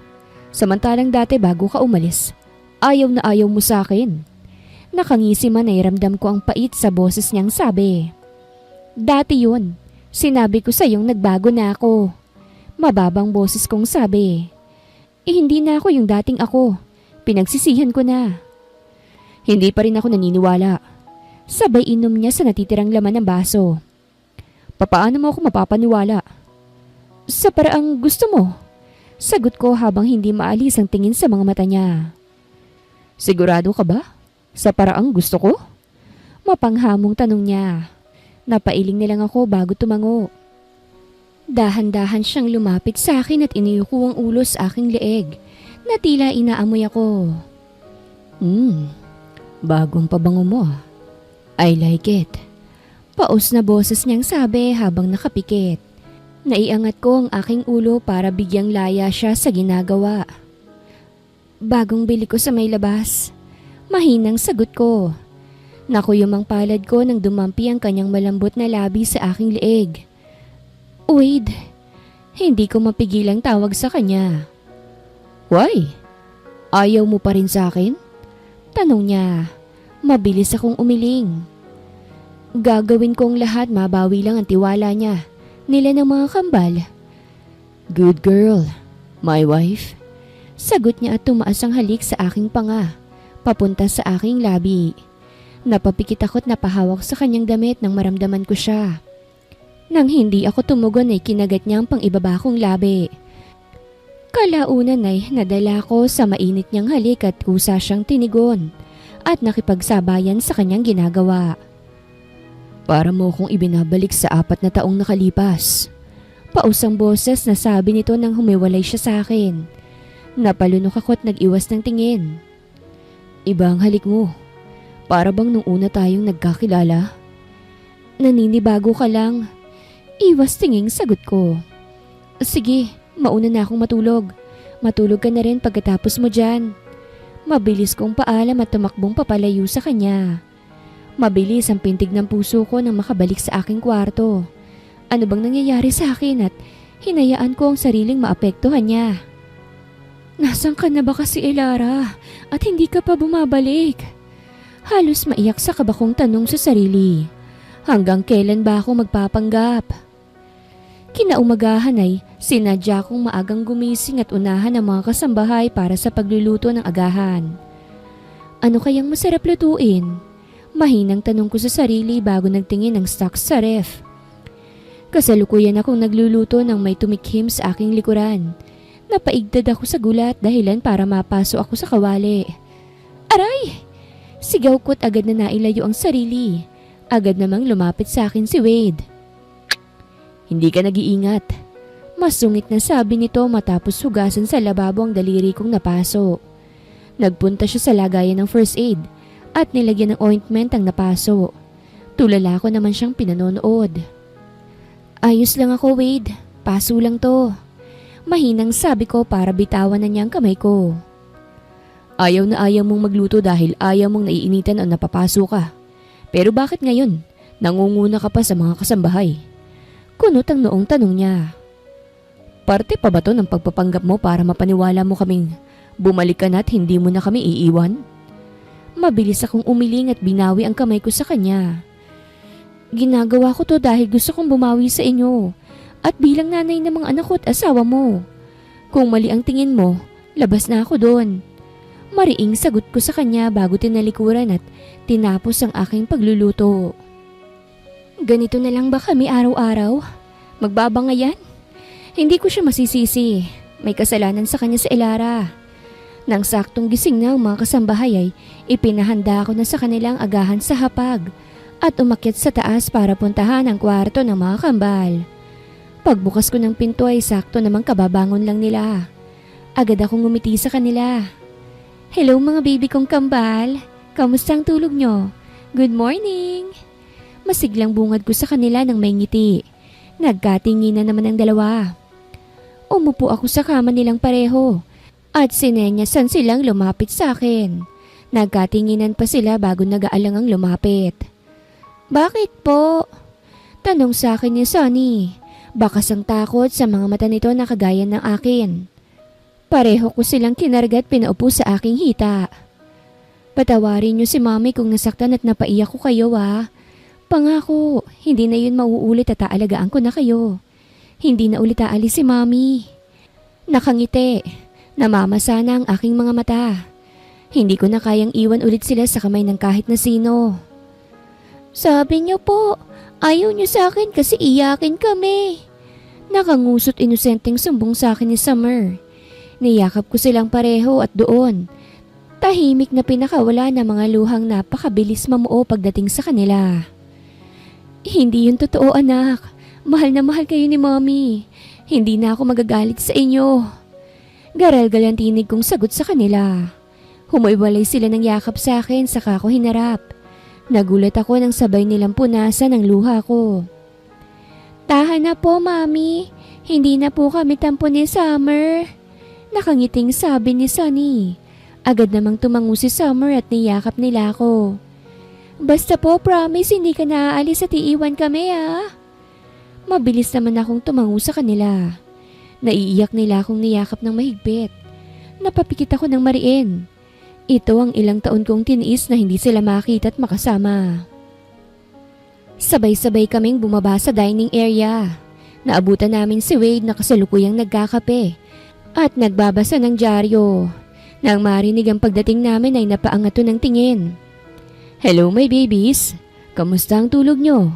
Samantalang dati bago ka umalis, ayaw na ayaw mo sa akin. Nakangisi man ay ramdam ko ang pait sa boses niyang sabi. Dati yun, sinabi ko sa iyong nagbago na ako. Mababang boses kong sabi. Hindi na ako yung dating ako. Pinagsisihan ko na. Hindi pa rin ako naniniwala. Sabay inom niya sa natitirang laman ng baso. Papaano mo ako mapapaniwala? Sa paraang gusto mo. Sagot ko habang hindi maalis ang tingin sa mga mata niya. Sigurado ka ba? Sa paraang gusto ko? Mapanghamong tanong niya. Napailing na lang ako bago tumango. Dahan-dahan siyang lumapit sa akin at iniyuko ang ulo sa aking leeg na tila inaamoy ako. Bagong pabango mo. I like it. Paos na boses niyang sabi habang nakapikit. Naiangat ko ang aking ulo para bigyang laya siya sa ginagawa. Bagong bili ko sa may labas. Mahinang sagot ko. Nakuyumang palad ko nang dumampi ang kanyang malambot na labi sa aking leeg. Wade, hindi ko mapigilang tawag sa kanya. Why? Ayaw mo pa rin sa akin? Tanong niya. Mabilis akong umiling. Gagawin kong lahat mabawi lang ang tiwala niya. Nila ng mga kambal. Good girl, my wife. Sagot niya at tumaas ang halik sa aking panga, papunta sa aking labi. Napapikit ako't napahawak sa kanyang damit nang maramdaman ko siya. Nang hindi ako tumugon ay kinagat niya ang pang-ibaba kong labi. Kalaunan ay nadala ko sa mainit niyang halik at kusa siyang tinigon at nakipagsabayan sa kanyang ginagawa. Para mo kong ibinabalik sa 4 na taong nakalipas. Pausang boses na sabi nito nang humiwalay siya sa akin. Napalunok ako at nag-iwas ng tingin. Iba ang halik mo. Para bang nung una tayong nagkakilala? Naninibago ka lang. Iwas tinging sagot ko. Sige, mauna na akong matulog. Matulog ka na rin pagkatapos mo dyan. Mabilis kong paalam at tumakbong papalayo sa kanya. Mabilis ang pintig ng puso ko nang makabalik sa aking kwarto. Ano bang nangyayari sa akin at hinayaan ko ang sariling maapektuhan niya? Nasaan ka na ba kasi, Elara? At hindi ka pa bumabalik? Halos maiyak sa kabakong tanong sa sarili. Hanggang kailan ba ako magpapanggap? Kinaumagahan ay sinadya kong maagang gumising at unahan ang mga kasambahay para sa pagluluto ng agahan. Ano kayang masarap lutuin? Mahinang tanong ko sa sarili bago nagtingin ng stocks sa ref. Kasalukuyan akong nagluluto ng may tumikhim sa aking likuran. Napaigdad ako sa gulat dahilan para mapaso ako sa kawali. Aray! Sigaw ko't agad na nailayo ang sarili. Agad namang lumapit sa akin si Wade. Hindi ka nag-iingat. Masungit na sabi nito matapos hugasan sa lababo ang daliri kong napaso. Nagpunta siya sa lagayan ng first aid at nilagyan ng ointment ang napaso. Tulala ko naman siyang pinanonood. Ayos lang ako, Wade. Paso lang to. Mahinang sabi ko para bitawan na niya ang kamay ko. Ayaw na ayaw mong magluto dahil ayaw mong naiinitan o napapaso ka. Pero bakit ngayon? Nangunguna ka pa sa mga kasambahay. Kunot ang noong tanong niya. Parte pa ba to ng pagpapanggap mo para mapaniwala mo kaming bumalik ka na at hindi mo na kami iiwan? Mabilis akong umiling at binawi ang kamay ko sa kanya. Ginagawa ko to dahil gusto kong bumawi sa inyo at bilang nanay ng mga anak ko at asawa mo. Kung mali ang tingin mo, labas na ako doon. Mariing sagot ko sa kanya bago tinalikuran at tinapos ang aking pagluluto. Ganito na lang ba kami araw-araw? Magbabangayan? Hindi ko siya masisisi. May kasalanan sa kanya sa Elara. Nang saktong gising na ang mga kasambahay ay ipinahanda ko na sa kanilang agahan sa hapag at umakyat sa taas para puntahan ang kwarto ng mga kambal. Pagbukas ko ng pinto ay sakto namang kababangon lang nila. Agad akong ngumiti sa kanila. Hello mga baby kong kambal. Kamusta ang tulog nyo? Good morning! Masiglang bungad ko sa kanila ng may ngiti. Nagkatinginan naman ang dalawa. Umupo ako sa kama nilang pareho at sinenyasan silang lumapit sa akin. Nagkatinginan pa sila bago nag-aalangang lumapit. Bakit po? Tanong sa akin ni Sonny. Bakas ang takot sa mga mata nito na kagaya ng akin. Pareho ko silang kinarga at pinaupo sa aking hita. Patawarin niyo si Mami kung nasaktan at napaiyak ko kayo Pangako, hindi na yun mauulit at aalagaan ko na kayo. Hindi na ulit aalis si Mami. Nakangiti. Namamasa na ang aking mga mata. Hindi ko na kayang iwan ulit sila sa kamay ng kahit na sino. Sabi niyo po, ayaw niyo sa akin kasi iyakin kami. Nakangusot inosenteng sumbong sa akin ni Summer. Niyakap ko silang pareho at doon. Tahimik na pinakawala ng mga luhang napakabilis mamuo pagdating sa kanila. Hindi yun totoo, anak. Mahal na mahal kayo ni Mommy. Hindi na ako magagalit sa inyo. Garal-gal ang tinig kong sagot sa kanila. Humuiwalay sila ng yakap sa akin saka ako hinarap. Nagulat ako nang sabay nilang punasan ang luha ko. Tahan na po, Mami. Hindi na po kami tampo ni Summer. Nakangiting sabi ni Sunny. Agad namang tumango si Summer at niyakap nila ako. Basta po, promise hindi ka naaalis at iiwan kami Mabilis naman akong tumango sa kanila. Naiiyak nila akong niyakap ng mahigpit. Napapikit ako ng mariin. Ito ang ilang taon kong tiniis na hindi sila makita at makasama. Sabay-sabay kaming bumaba sa dining area. Naabutan namin si Wade na kasalukuyang nagkakape at nagbabasa ng dyaryo. Nang marinig ang pagdating namin ay napaangat ng tingin. Hello my babies, kamusta ang tulog nyo?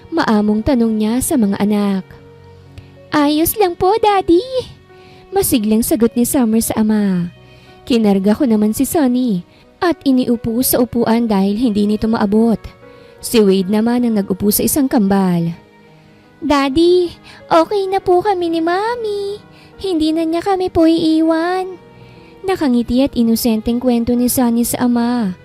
Maamong tanong niya sa mga anak. Ayos lang po, Daddy. Masiglang sagot ni Summer sa ama. Kinarga ko naman si Sonny at iniupo sa upuan dahil hindi nito maabot. Si Wade naman ang nag-upo sa isang kambal. Daddy, okay na po kami ni Mami. Hindi na niya kami po iiwan. Nakangiti at inosenteng kwento ni Sonny sa ama.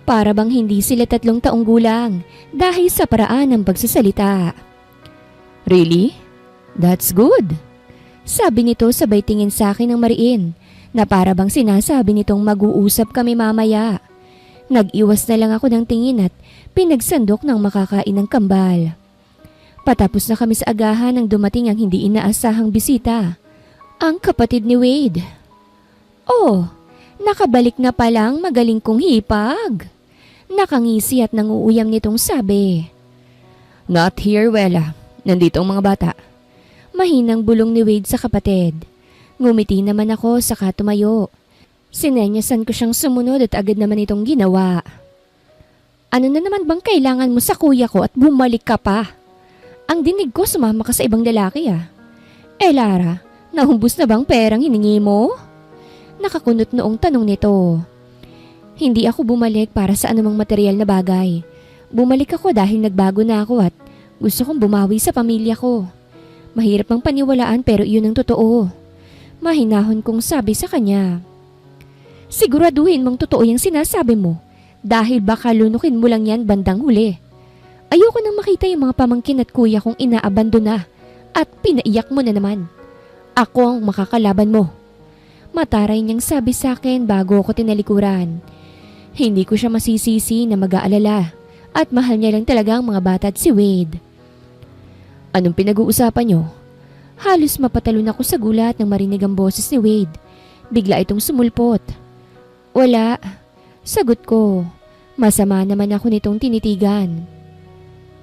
Para bang hindi sila 3 taong gulang dahil sa paraan ng pagsasalita. Really? That's good. Sabi nito sabay tingin sa akin ng mariin na para bang sinasabi nitong mag-uusap kami mamaya. Nag-iwas na lang ako ng tingin at pinagsandok ng makakain ng kambal. Patapos na kami sa agahan nang dumating ang hindi inaasahang bisita. Ang kapatid ni Wade. Oh, nakabalik na palang magaling kong hipag. Nakangisi at nanguuyam nitong sabi. Not here, Wella. Nandito ang mga bata. Mahinang bulong ni Wade sa kapatid. Ngumiti naman ako saka tumayo. Sinenyasan ko siyang sumunod at agad naman itong ginawa. Ano na naman bang kailangan mo sa kuya ko at bumalik ka pa? Ang dinig ko sumama ka sa ibang lalaki ah. Lara, nahumbos na bang perang hiningi mo? Nakakunot noong tanong nito. Hindi ako bumalik para sa anumang material na bagay. Bumalik ako dahil nagbago na ako at gusto kong bumawi sa pamilya ko. Mahirap ang paniwalaan pero iyon ang totoo. Mahinahon kong sabi sa kanya. Siguraduhin mong totoo yung sinasabi mo dahil baka lunukin mo lang yan bandang huli. Ayoko nang makita yung mga pamangkin at kuya kong inaabando na at pinaiyak mo na naman. Ako ang makakalaban mo. Mataray niyang sabi sa akin bago ako tinalikuran. Hindi ko siya masisisi na mag-aalala at mahal niya lang talaga ang mga bata at si Wade. Anong pinag-uusapan niyo? Halos mapatalon ako sa gulat nang marinig ang boses ni Wade. Bigla itong sumulpot. Wala. Sagot ko. Masama naman ako nitong tinitigan.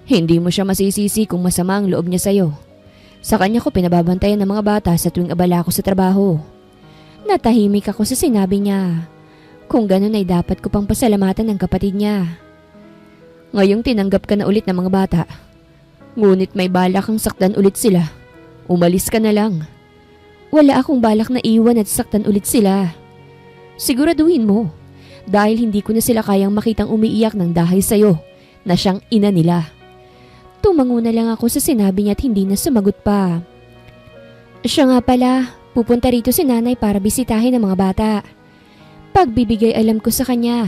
Hindi mo siya masisisi kung masama ang loob niya sa'yo. Sa kanya ko pinababantayan ng mga bata sa tuwing abala ako sa trabaho. Natahimik ako sa sinabi niya. Kung ganun ay dapat ko pang pasalamatan ng kapatid niya. Ngayong tinanggap ka na ulit ng mga bata. Ngunit may balak kang saktan ulit sila. Umalis ka na lang. Wala akong balak na iwan at saktan ulit sila. Siguraduhin mo. Dahil hindi ko na sila kayang makitang umiiyak ng dahil sa'yo na siyang ina nila. Tumango na lang ako sa sinabi niya at hindi na sumagot pa. Siya nga pala, pupunta rito si nanay para bisitahin ang mga bata. Pagbibigay alam ko sa kanya.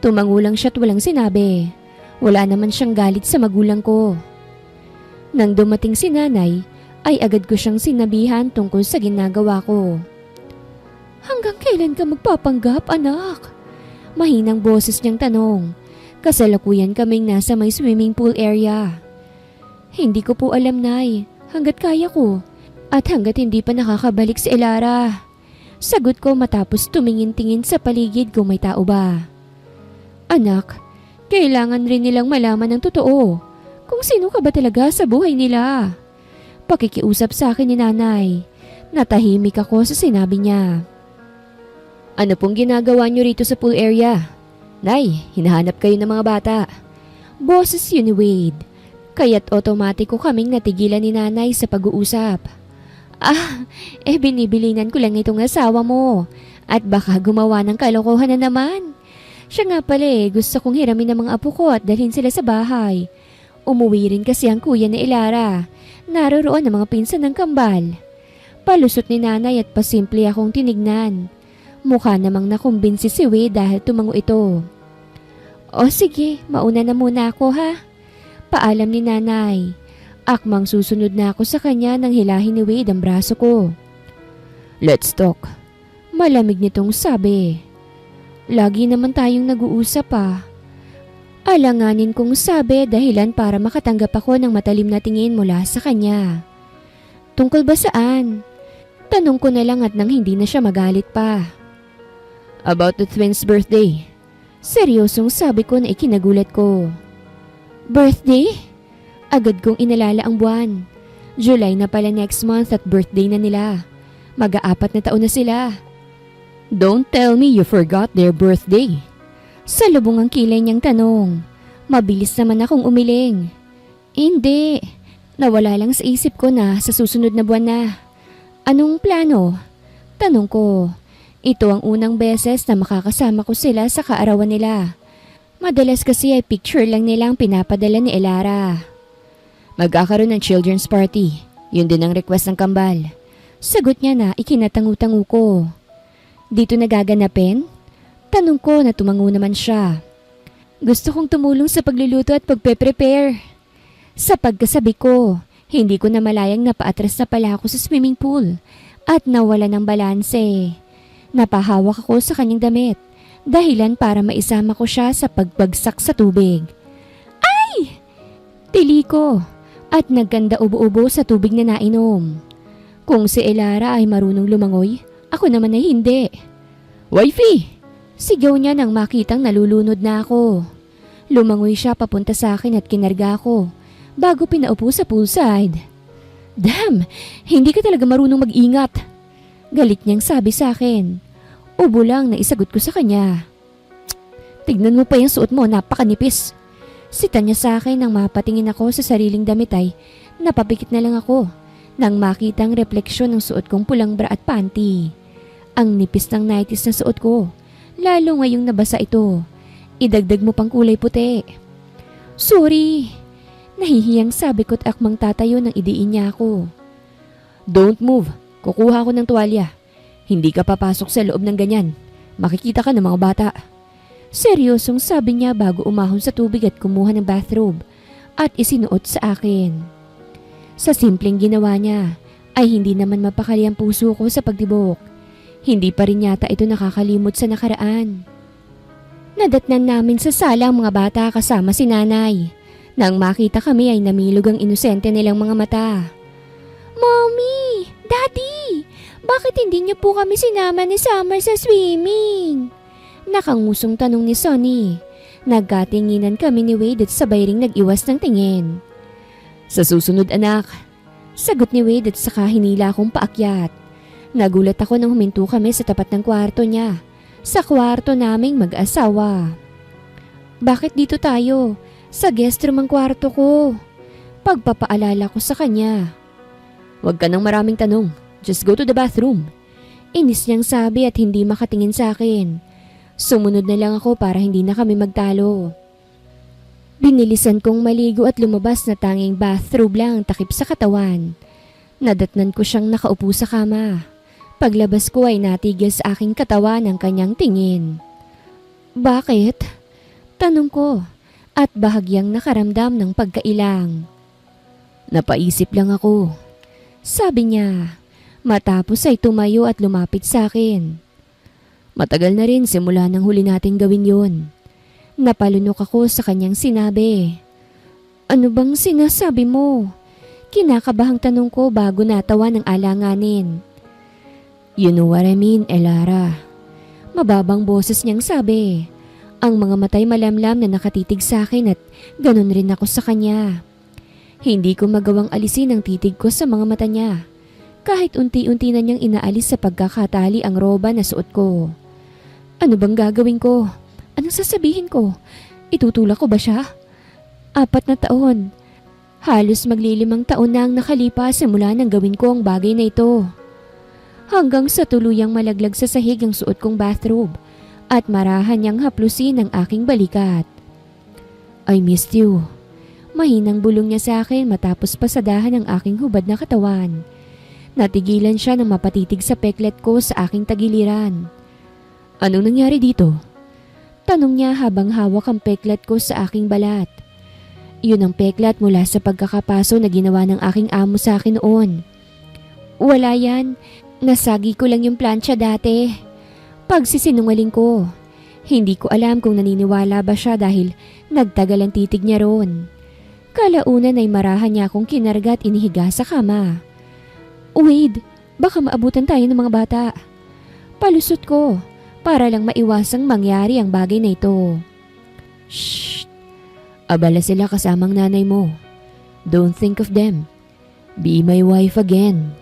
Tumango lang siya at walang sinabi. Wala naman siyang galit sa magulang ko. Nang dumating si nanay, ay agad ko siyang sinabihan tungkol sa ginagawa ko. Hanggang kailan ka magpapanggap, anak? Mahinang boses niyang tanong. Kasalukuyan kaming nasa may swimming pool area. Hindi ko po alam, Nay. Hanggat kaya ko. At hanggat hindi pa nakakabalik si Elara. Sagot ko matapos tumingin-tingin sa paligid kung may tao ba. Anak, kailangan rin nilang malaman ng totoo. Kung sino ka ba talaga sa buhay nila. Pakikiusap sa akin ni nanay. Natahimik ako sa sinabi niya. Ano pong ginagawa niyo rito sa pool area? Nay, hinahanap kayo ng mga bata. Boses yun ni Wade. Kaya't otomatiko kaming natigilan ni nanay sa pag-uusap. Binibilinan ko lang itong asawa mo. At baka gumawa ng kalokohan na naman. Siya nga pala gusto kong hiramin ng mga apo ko at dalhin sila sa bahay. Umuwi rin kasi ang kuya ni Elara. Naroroon ang mga pinsan ng kambal. Palusot ni nanay at pasimple akong tinignan. Mukha namang nakumbinsi si Wade dahil tumango ito. O sige, mauna na muna ako ha. Paalam ni nanay. Akmang susunod na ako sa kanya nang hilahin ni Wade ang braso ko. Let's talk. Malamig nitong sabi. Lagi naman tayong nag-uusap ah. Alanganin kong sabi dahilan para makatanggap ako ng matalim na tingin mula sa kanya. Tungkol ba saan? Tanong ko na lang at nang hindi na siya magalit pa. About the twins' birthday. Seryosong sabi ko na ikinagulat ko. Birthday? Agad kong inalala ang buwan. July na pala next month at birthday na nila. Mag-aapat na taon na sila. Don't tell me you forgot their birthday. Salubong ang kilay niyang tanong. Mabilis naman akong umiling. Hindi. Nawala lang sa isip ko na sa susunod na buwan na. Anong plano? Tanong ko. Ito ang unang beses na makakasama ko sila sa kaarawan nila. Madalas kasi ay picture lang nilang pinapadala ni Elara. Magkakaroon ng children's party. Yun din ang request ng kambal. Sagot niya na ikinatangu-tangu ko. Dito nagaganapin? Tanong ko na tumango naman siya. Gusto kong tumulong sa pagluluto at pagpe-prepare. Sa pagkasabi ko, hindi ko na malayang napaatras na pala ako sa swimming pool at nawala ng balanse. Napahawak ako sa kanyang damit. Dahilan para maisama ko siya sa pagbagsak sa tubig. Ay! Tili ko at nagkanda ubo-ubo sa tubig na nainom. Kung si Elara ay marunong lumangoy, ako naman ay hindi. Wifey! Sigaw niya nang makitang nalulunod na ako. Lumangoy siya papunta sa akin at kinarga ko bago pinaupo sa poolside. Damn! Hindi ka talaga marunong mag-ingat! Galit niyang sabi sa akin. Ubo lang na isagot ko sa kanya. Tignan mo pa yung suot mo, napakanipis. Sita niya sa akin nang mapatingin ako sa sariling damit ay napapikit na lang ako nang makitang refleksyon ng suot kong pulang bra at panty. Ang nipis ng nighties na suot ko, lalo ngayong nabasa ito. Idagdag mo pang kulay puti. Sorry! Nahihiyang sabi ko't akmang tatayo nang idiin niya ako. Don't move, kukuha ko ng tuwalya. Hindi ka papasok sa loob ng ganyan. Makikita ka ng mga bata. Seryosong sabi niya bago umahon sa tubig at kumuha ng bathrobe at isinuot sa akin. Sa simpleng ginawa niya ay hindi naman mapakali ang puso ko sa pagtibok. Hindi pa rin yata ito nakakalimot sa nakaraan. Nadatnan namin sa sala ang mga bata kasama si nanay. Nang makita kami ay namilog ang inosente nilang mga mata. Mommy! Daddy! Bakit hindi niyo po kami sinama ni Summer sa swimming? Nakangusong tanong ni Sonny. Nagkatinginan kami ni Wade at sabay ring nag-iwas ng tingin. Sa susunod anak, sagot ni Wade at saka hinila akong paakyat. Nagulat ako nang huminto kami sa tapat ng kwarto niya, sa kwarto naming mag-asawa. Bakit dito tayo? Sa guest room ang kwarto ko. Pagpapaalala ko sa kanya. Huwag ka nang maraming tanong, just go to the bathroom. Inis niyang sabi at hindi makatingin sa akin. Sumunod na lang ako para hindi na kami magtalo. Binilisan kong maligo at lumabas na tanging bathrobe lang ang takip sa katawan. Nadatnan ko siyang nakaupo sa kama. Paglabas ko ay natigil sa aking katawan ang kanyang tingin. Bakit? Tanong ko at bahagyang nakaramdam ng pagkailang. Napaisip lang ako. Sabi niya, matapos ay tumayo at lumapit sa akin. Matagal na rin simula nang huli nating gawin yun. Napalunok ako sa kanyang sinabi. Ano bang sinasabi mo? Kinakabahang tanong ko bago natawa ng alanganin. You know what I mean, Elara. Mababang boses niyang sabi. Ang mga matay malamlam na nakatitig sa akin at ganun rin ako sa kanya. Hindi ko magawang alisin ang titig ko sa mga mata niya. Kahit unti-unti na niyang inaalis sa pagkakatali ang roba na suot ko. Ano bang gagawin ko? Anong sasabihin ko? Itutulak ko ba siya? 4 na taon. Halos maglilimang taon na ang nakalipas simula nang gawin ko ang bagay na ito. Hanggang sa tuluyang malaglag sa sahig ang suot kong bathrobe at marahan niyang haplusin ang aking balikat. I missed you. Mahinang bulong niya sa akin matapos pasadahan ang aking hubad na katawan. Natigilan siya nang mapatitig sa peklet ko sa aking tagiliran. Anong nangyari dito? Tanong niya habang hawak ang peklet ko sa aking balat. Yun ang peklat mula sa pagkakapaso na ginawa ng aking amo sa akin noon. Wala yan. Nasagi ko lang yung plancha dati. Pagsisinungaling ko. Hindi ko alam kung naniniwala ba siya dahil nagtagal ang titig niya roon. Kalaunan ay marahan niya akong kinarga at inihiga sa kama. Wade, baka maabutan tayo ng mga bata. Palusot ko para lang maiwasang mangyari ang bagay na ito. Shh! Abala sila kasamang nanay mo. Don't think of them. Be my wife again.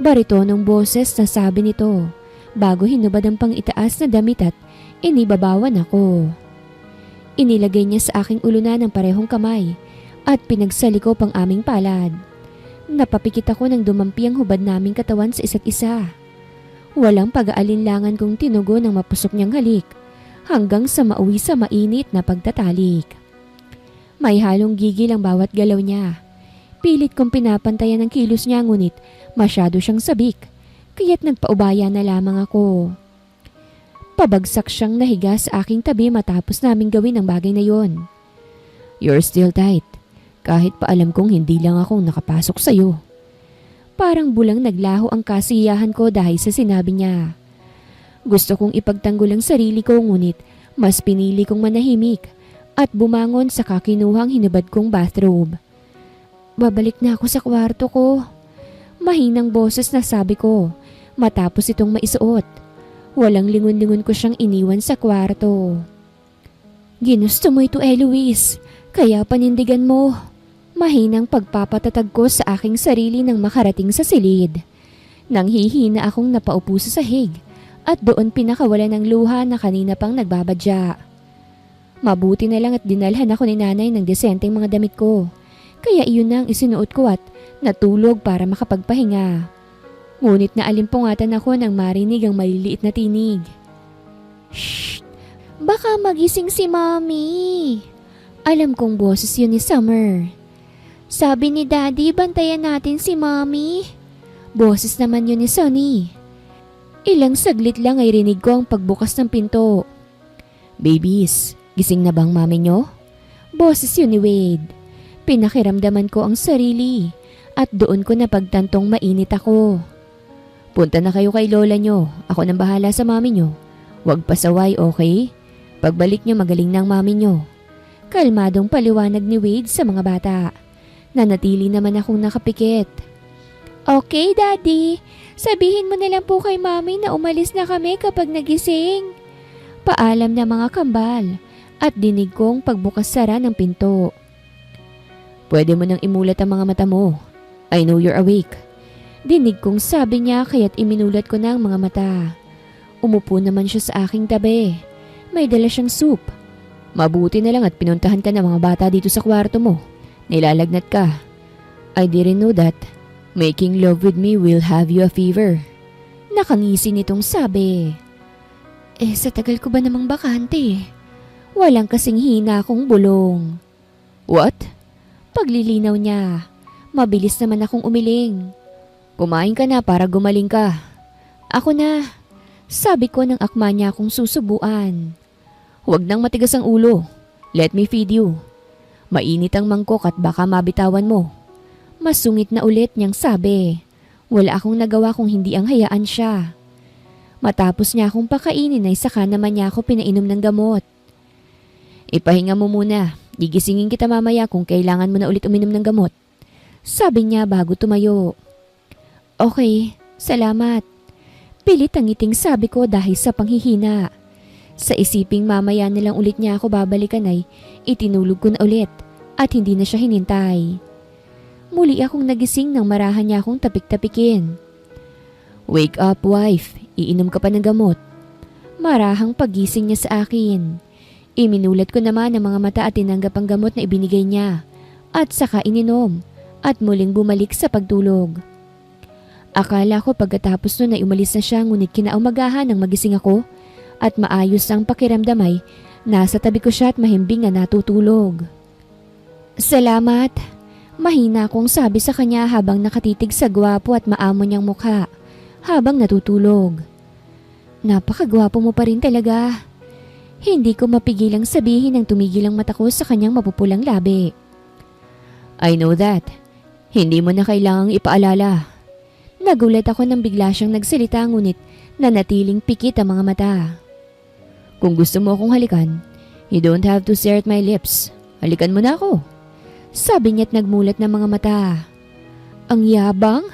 Baritonong boses na sabi nito bago hinubad ang pang-itaas na damit at inibabawan ako. Inilagay niya sa aking ulunan ng parehong kamay at pinagsalikop ang aming palad. Napapikit ako nang dumampi ang hubad naming katawan sa isa't isa. Walang pag-aalinlangan kong tinugon ng mapusok niyang halik hanggang sa mauwi sa mainit na pagtatalik. May halong gigil ang bawat galaw niya. Pilit kong pinapantayan ang kilos niya ngunit masyado siyang sabik, kaya't nagpaubaya na lamang ako. Pabagsak siyang nahiga sa aking tabi matapos naming gawin ang bagay na yon. You're still tight, kahit pa alam kong hindi lang akong nakapasok sa'yo. Parang bulang naglaho ang kasiyahan ko dahil sa sinabi niya. Gusto kong ipagtanggol ang sarili ko ngunit mas pinili kong manahimik at bumangon sa kakinuhang hinubad kong bathrobe. Babalik na ako sa kwarto ko. Mahinang boses na sabi ko matapos itong maisuot. Walang lingon-lingon ko siyang iniwan sa kwarto. Ginusto mo ito, Eloise, kaya panindigan mo. Mahinang pagpapatatag ko sa aking sarili nang makarating sa silid. Nang hihina akong napaupo sa sahig at doon pinakawala ng luha na kanina pang nagbabadya. Mabuti na lang at dinalhan ako ni nanay ng desenteng mga damit ko. Kaya iyon na ang isinuot ko at natulog para makapagpahinga. Ngunit naalimpungatan ako nang marinig ang maliliit na tinig. Shh! Baka magising si Mommy. Alam kong boses yun ni Summer. Sabi ni Daddy, bantayan natin si Mommy. Boses naman yun ni Sonny. Ilang saglit lang ay rinig ko ang pagbukas ng pinto. Babies, gising na bang mami nyo? Boses yun ni Wade. Pinakiramdaman ko ang sarili at doon ko napagtantong mainit ako. Punta na kayo kay lola nyo. Ako nang bahala sa mami nyo. Huwag pasaway, okay? Pagbalik nyo magaling ng mami nyo. Kalmadong paliwanag ni Wade sa mga bata. Nanatili naman akong nakapikit. Okay, Daddy. Sabihin mo na lang po kay Mami na umalis na kami kapag nagising. Paalam na mga kambal at dinig kong pagbukas-sara ng pinto. Pwede mo nang imulat ang mga mata mo. I know you're awake. Dinig kong sabi niya kaya't iminulat ko na ang mga mata. Umupo naman siya sa aking tabi. May dala siyang soup. Mabuti na lang at pinuntahan ka ng mga bata dito sa kwarto mo. Nilalagnat ka. I didn't know that. Making love with me will have you a fever. Nakangisi nitong sabi. Sa tagal ko ba namang bakante? Walang kasing hina akong bulong. What? Paglilinaw niya. Mabilis naman akong umiling. Kumain ka na para gumaling ka. Ako na. Sabi ko nang akma niya akong susubuan. Huwag nang matigas ang ulo. Let me feed you. Mainit ang mangkok at baka mabitawan mo. Masungit na ulit niyang sabi. Wala akong nagawa kung hindi ang hayaan siya. Matapos niya akong pakainin ay saka naman niya ako pinainom ng gamot. Ipahinga mo muna. Gigisingin kita mamaya kung kailangan mo na ulit uminom ng gamot. Sabi niya bago tumayo. Okay, salamat. Pilit ang ngiting sabi ko dahil sa panghihina. Sa isiping mamaya na lang ulit niya ako babalikan ay itinulog ko na ulit at hindi na siya hinintay. Muli akong nagising nang marahan niya akong tapik-tapikin. Wake up, wife. Iinom ka pa ng gamot. Marahang pagising niya sa akin. Iminulat ko naman ang mga mata at tinanggap ang gamot na ibinigay niya at saka ininom at muling bumalik sa pagtulog. Akala ko pagkatapos nun ay umalis na siya ngunit kinaumagahan nang magising ako at maayos ang pakiramdam ay nasa tabi ko siya at mahimbing na natutulog. Salamat. Mahina akong sabi sa kanya habang nakatitig sa gwapo at maamo niyang mukha habang natutulog. Napakagwapo mo pa rin talaga. Hindi ko mapigilang sabihin nang tumigil ang mata ko sa kanyang mapupulang labi. I know that. Hindi mo na kailangang ipaalala. Nagulat ako nang bigla siyang nagsalita ngunit nanatiling pikit ang mga mata. Kung gusto mo akong halikan, you don't have to stare at my lips. Halikan mo na ako. Sabi niya't nagmulat ng mga mata. Ang yabang?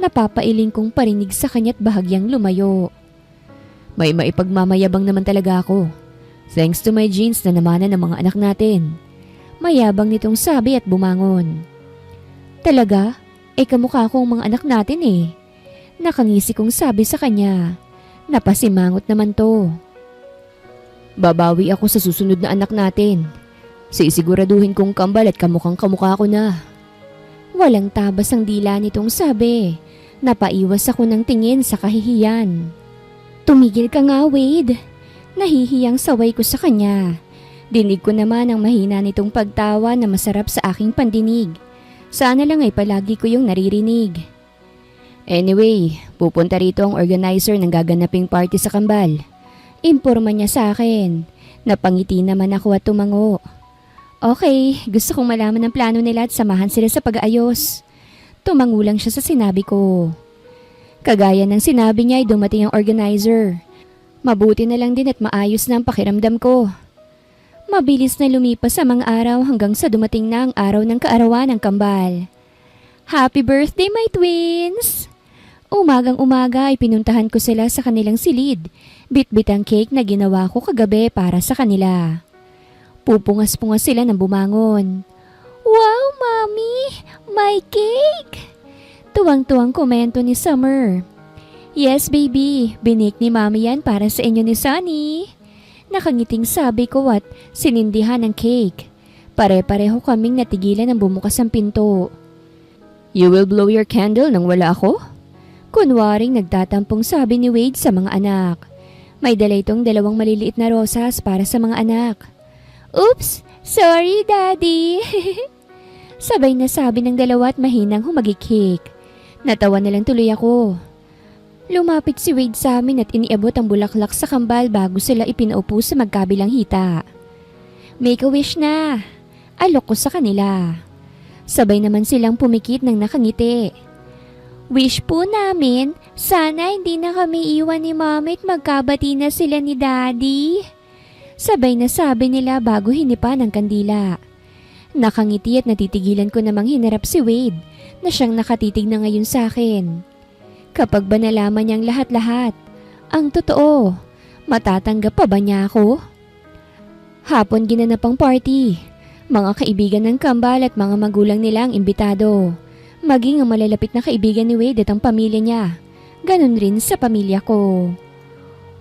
Napapailing kong parinig sa kanya't bahagyang lumayo. May maipagmamayabang naman talaga ako. Thanks to my genes na namanan ng mga anak natin. Mayabang nitong sabi at bumangon. Talaga? Kamukha ko ang mga anak natin eh. Nakangisi kong sabi sa kanya. Napasimangot naman to. Babawi ako sa susunod na anak natin. Sisiguraduhin kong kambal at kamukhang kamukha ko na. Walang tabas ang dila nitong sabi. Napaiwas ako ng tingin sa kahihiyan. Tumigil ka nga, Wade. Nahihiyang saway ko sa kanya. Dinig ko naman ang mahina nitong pagtawa na masarap sa aking pandinig. Sana lang ay palagi ko yung naririnig. Anyway, pupunta rito ang organizer ng gaganaping party sa kambal. Imporma niya sa akin. Napangiti naman ako at tumango. Okay, gusto kong malaman ang plano nila at samahan sila sa pag-aayos. Tumango lang siya sa sinabi ko. Kagaya ng sinabi niya ay dumating ang organizer. Mabuti na lang din at maayos na ang pakiramdam ko. Mabilis na lumipas ang mga araw hanggang sa dumating na ang araw ng kaarawan ng kambal. Happy birthday, my twins! Umagang-umaga ay pinuntahan ko sila sa kanilang silid. Bit-bit ang cake na ginawa ko kagabi para sa kanila. Pupungas-pungas sila ng bumangon. Wow, Mommy! My cake! Tuwang-tuwang komento ni Summer. Yes, baby. Binake ni Mommy yan para sa inyo ni Sunny. Nakangiting sabi ko at sinindihan ang cake. Pare-pareho kaming natigilan ng bumukas ang pinto. You will blow your candle nang wala ako? Kunwaring nagtatampong sabi ni Wade sa mga anak. May dala itong 2 maliliit na rosas para sa mga anak. Oops! Sorry, Daddy! Sabay na sabi ng dalawa at mahinang humagikik. Natawa na lang tuloy ako. Lumapit si Wade sa amin at iniabot ang bulaklak sa kambal bago sila ipinaupo sa magkabilang hita. Make a wish na! Alok ko sa kanila. Sabay naman silang pumikit ng nakangiti. Wish po namin, sana hindi na kami iwan ni Mommy at magkabati na sila ni Daddy. Sabay na sabi nila bago hinipan ang kandila. Nakangiti at natitigilan ko namang hinarap si Wade na siyang nakatitig na ngayon sa akin. Kapag ba nalaman niyang lahat-lahat, ang totoo, matatanggap pa ba niya ako? Hapon ginanap ang party. Mga kaibigan ng kambal at mga magulang nila ang imbitado. Maging ang malalapit na kaibigan ni Wade at ang pamilya niya. Ganon rin sa pamilya ko.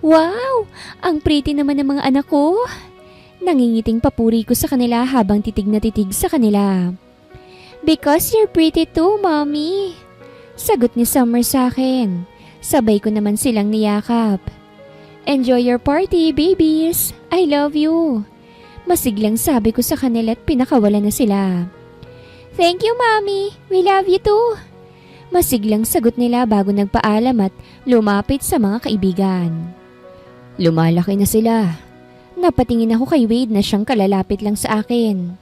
Wow! Ang pretty naman ng mga anak ko. Nangingiting papuri ko sa kanila habang titig na titig sa kanila. Because you're pretty too, Mommy. Sagot ni Summer sa akin. Sabay ko naman silang niyakap. Enjoy your party, babies. I love you. Masiglang sabi ko sa kanila at pinakawala na sila. Thank you, Mommy. We love you too. Masiglang sagot nila bago nagpaalam at lumapit sa mga kaibigan. Lumalaki na sila. Napatingin ako kay Wade na siyang kalalapit lang sa akin.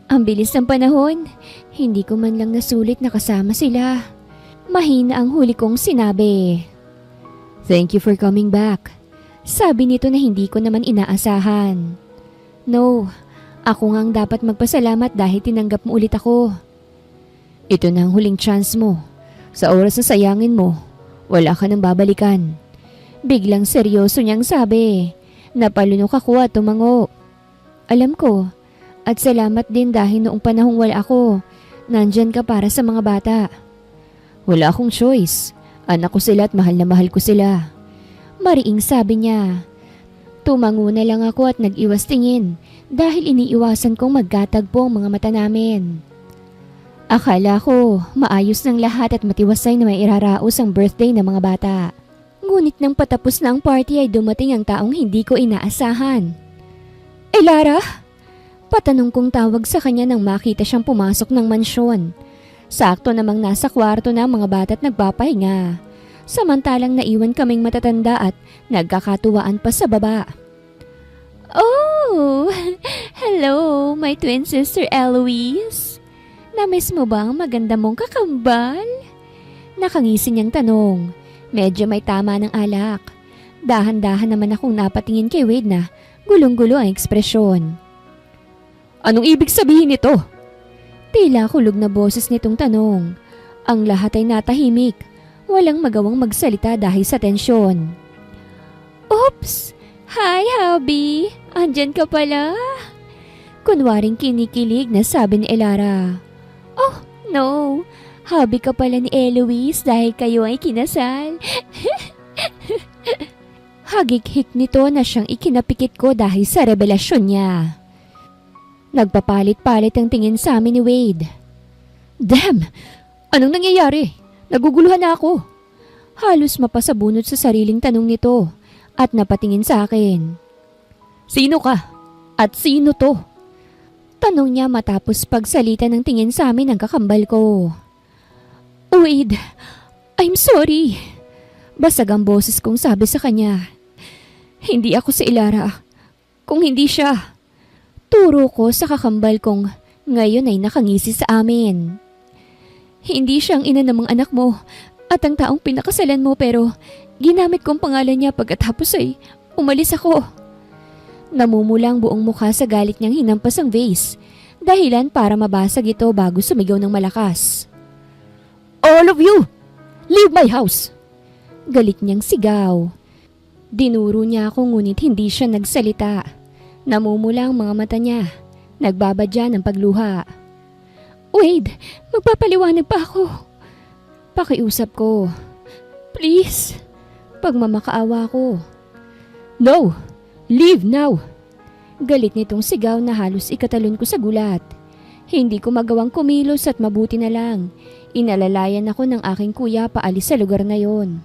Ang bilis ng panahon, hindi ko man lang nasulit na kasama sila. Mahina ang huli kong sinabi. Thank you for coming back. Sabi nito na hindi ko naman inaasahan. No, ako ngang dapat magpasalamat dahil tinanggap mo ulit ako. Ito na ang huling chance mo. Sa oras na sayangin mo, wala ka nang babalikan. Biglang seryoso niyang sabi. Napalunok ako at tumango. Alam ko, at salamat din dahil noong panahong wala ako, nandyan ka para sa mga bata. Wala akong choice. Anak ko sila at mahal na mahal ko sila. Mariing sabi niya. Tumango na lang ako at nag-iwas tingin dahil iniiwasan kong magkatagpo ang mga mata namin. Akala ko maayos ng lahat at matiwasay na may iraraos ang birthday ng mga bata. Ngunit nang patapos na ang party ay dumating ang taong hindi ko inaasahan. Lara? Patanong kong tawag sa kanya nang makita siyang pumasok ng mansyon. Sakto namang nasa kwarto na ang mga bata at nagpapahinga. Samantalang naiwan kaming matatanda at nagkakatuwaan pa sa baba. Oh! Hello, my twin sister Eloise. Namiss mo ba ang maganda mong kakambal? Nakangisi niyang tanong. Medyo may tama ng alak. Dahan-dahan naman akong napatingin kay Wade na gulong-gulo ang ekspresyon. Anong ibig sabihin nito? Tila kulog na boses nitong tanong. Ang lahat ay natahimik. Walang magawang magsalita dahil sa tensyon. Oops! Hi, hubby! Andyan ka pala? Kunwaring kinikilig na sabi ni Elara. Oh, no! Hubby ka pala ni Eloise dahil kayo ay kinasal. Hagik-hik nito na siyang ikinapikit ko dahil sa revelasyon niya. Nagpapalit-palit ang tingin sa amin ni Wade. Damn! Anong nangyayari? Naguguluhan na ako. Halos mapasabunod sa sariling tanong nito at napatingin sa akin. Sino ka? At sino to? Tanong niya matapos pagsalita ng tingin sa amin ng kakambal ko. Wade, I'm sorry. Basag ang boses kong sabi sa kanya. Hindi ako si Elara. Kung hindi siya. Turo ko sa kakambal kong ngayon ay nakangisi sa amin. Hindi siyang ina ng mga anak mo at ang taong pinakasalan mo pero ginamit kong pangalan niya pagkatapos ay umalis ako. Namumulang buong mukha sa galit niyang hinampas ang vase, dahilan para mabasag ito bago sumigaw ng malakas. All of you! Leave my house! Galit niyang sigaw. Dinuro niya ako ngunit hindi siya nagsalita. Namumula ang mga mata niya. Nagbabadya ng pagluha. Wade, magpapaliwanag pa ako. Pakiusap ko. Please. Pagmamakaawa ko. No! Leave now! Galit nitong sigaw na halos ikatalon ko sa gulat. Hindi ko magawang kumilos at mabuti na lang. Inalalayan ako ng aking kuya paalis sa lugar na yon.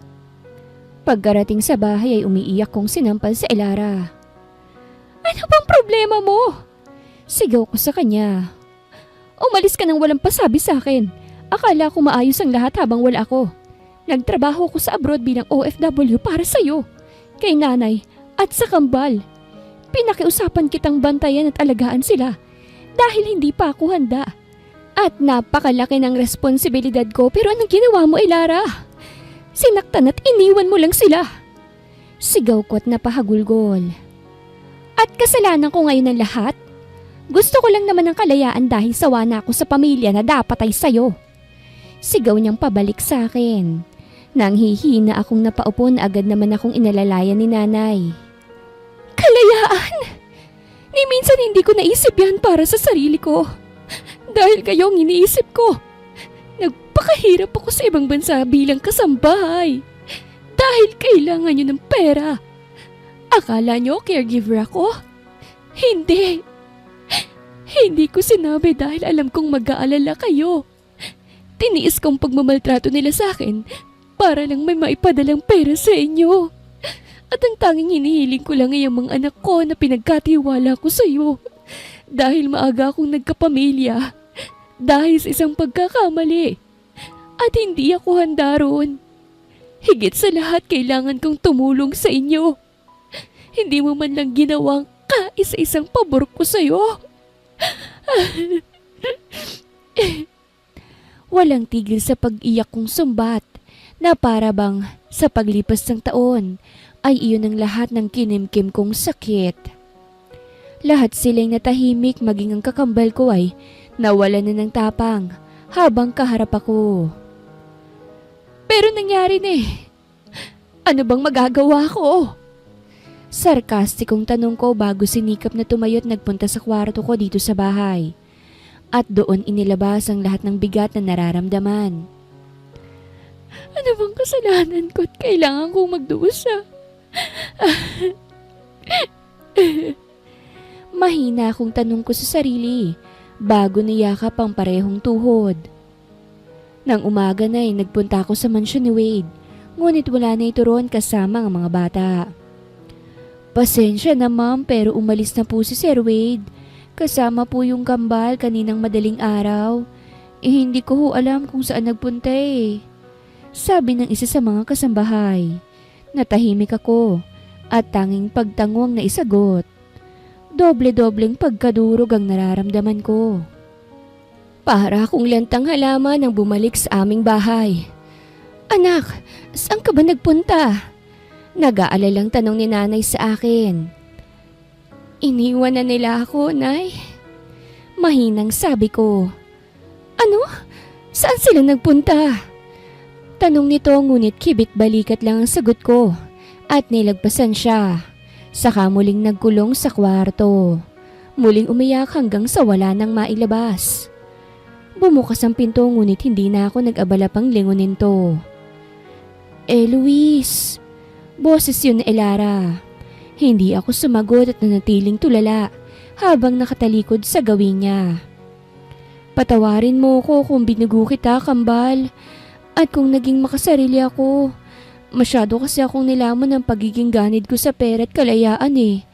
Pagkarating sa bahay ay umiiyak kong sinampal sa Elara. Ano bang problema mo? Sigaw ko sa kanya. Umalis ka nang walang pasabi sa akin. Akala ko maayos ang lahat habang wala ako. Nagtrabaho ko sa abroad bilang OFW para sa'yo, kay nanay at sa kambal. Pinakiusapan kitang bantayan at alagaan sila dahil hindi pa ako handa. At napakalaki ng responsibilidad ko pero anong ginawa mo, Elara? Sinaktan at iniwan mo lang sila. Sigaw ko at napahagulgol. At kasalanan ko ngayon ang lahat? Gusto ko lang naman ng kalayaan dahil sawa na ako sa pamilya na dapat ay sayo. Sigaw niyang pabalik sa akin. Nang hihina akong napaupo na agad naman akong inalalayan ni nanay. Kalayaan! Ni minsan hindi ko naisip yan para sa sarili ko. Dahil kayo ang iniisip ko. Nagpakahirap ako sa ibang bansa bilang kasambahay. Dahil kailangan nyo ng pera. Akala nyo caregiver ako? Hindi. Hindi ko sinabi dahil alam kong mag-aalala kayo. Tiniis kong pagmamaltrato nila sa akin para lang may maipadalang pera sa inyo. At ang tanging hinihiling ko lang ay ang mga anak ko na pinagkatiwala ko sa iyo. Dahil maaga akong nagkapamilya. Dahil sa isang pagkakamali. At hindi ako handa roon. Higit sa lahat kailangan kong tumulong sa inyo. Hindi mo man lang ginawang kaisa-isang pabor ko sa iyo. Walang tigil sa pag-iyak kong sumbat na para bang sa paglipas ng taon ay iyon ang lahat ng kinimkim kong sakit. Lahat silang natahimik maging ang kakambal ko ay nawalan na ng tapang habang kaharap ako. Pero nangyari na eh. Ano bang magagawa ko? Sarkastikong tanong ko bago sinikap na tumayo at nagpunta sa kwarto ko dito sa bahay. At doon inilabas ang lahat ng bigat na nararamdaman. Ano bang kasalanan ko at kailangan kong magdusa? Mahina akong tanong ko sa sarili bago niyakap ang parehong tuhod. Nang umaga na ay nagpunta ako sa mansyon ni Wade, ngunit wala na ito roon kasama ang mga bata. Pasensya na ma'am pero umalis na po si Sir Wade. Kasama po yung kambal kaninang madaling araw. Hindi ko ho alam kung saan nagpunta eh. Sabi ng isa sa mga kasambahay. Natahimik ako at tanging pagtangong na isagot. Doble-dobleng pagkadurog ang nararamdaman ko. Para akong lantang halaman ang bumalik sa aming bahay. Anak, saan ka ba nagpunta? Nag-aalalang tanong ni nanay sa akin. Iniwan na nila ako, Nay. Mahinang sabi ko. Ano? Saan sila nagpunta? Tanong nito ngunit kibit balikat lang ang sagot ko at nilagpasan siya. Saka muling nagkulong sa kwarto. Muling umiyak hanggang sa wala nang mailabas. Bumukas ang pinto ngunit hindi na ako nag-abala pang lingunin to. Luis. Boses yun ni Elara. Hindi ako sumagot at nanatiling tulala habang nakatalikod sa gawin niya. Patawarin mo ko kung binugo kita, kambal. At kung naging makasarili ako. Masyado kasi akong nilamon ng pagiging ganid ko sa pera at kalayaan eh.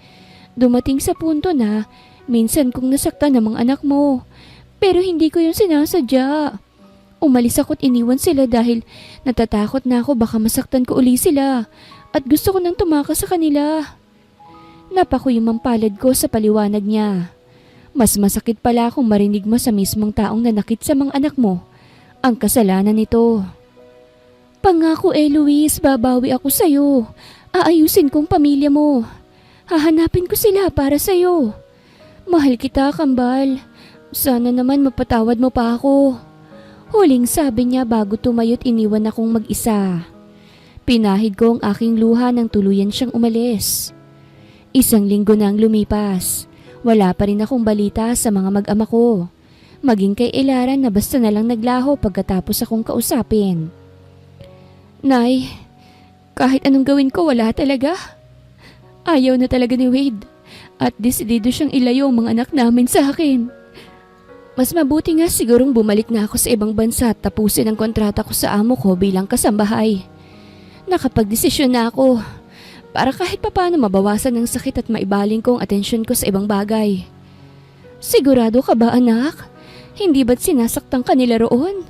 Dumating sa punto na minsan kong nasaktan ng mga anak mo. Pero hindi ko yun sinasadya. Umalis ako at iniwan sila dahil natatakot na ako baka masaktan ko uli sila. At gusto ko nang tumakas sa kanila. Napakuyumang palad ko sa paliwanag niya. Mas masakit pala kung marinig mo sa mismong taong nanakit sa mga anak mo ang kasalanan nito. Pangako Luis, babawi ako sa'yo. Aayusin kong pamilya mo. Hahanapin ko sila para sa'yo. Mahal kita, kambal. Sana naman mapatawad mo pa ako. Huling sabi niya bago tumayo't iniwan akong mag-isa. Pinahid ko ang aking luha nang tuluyan siyang umalis. 1 linggo na ang lumipas. Wala pa rin akong balita sa mga mag-ama ko. Maging kay Elara na basta na lang naglaho pagkatapos akong kausapin. Nay, kahit anong gawin ko wala talaga. Ayaw na talaga ni Wade at desidido siyang ilayo ang mga anak namin sa akin. Mas mabuti nga sigurong bumalik na ako sa ibang bansa at tapusin ang kontrata ko sa amo ko bilang kasambahay. Nakapagdesisyon na ako para kahit papaano mabawasan ang sakit at maibaling ko ang atensyon ko sa ibang bagay. Sigurado ka ba anak? Hindi ba't sinasaktan ka nila roon?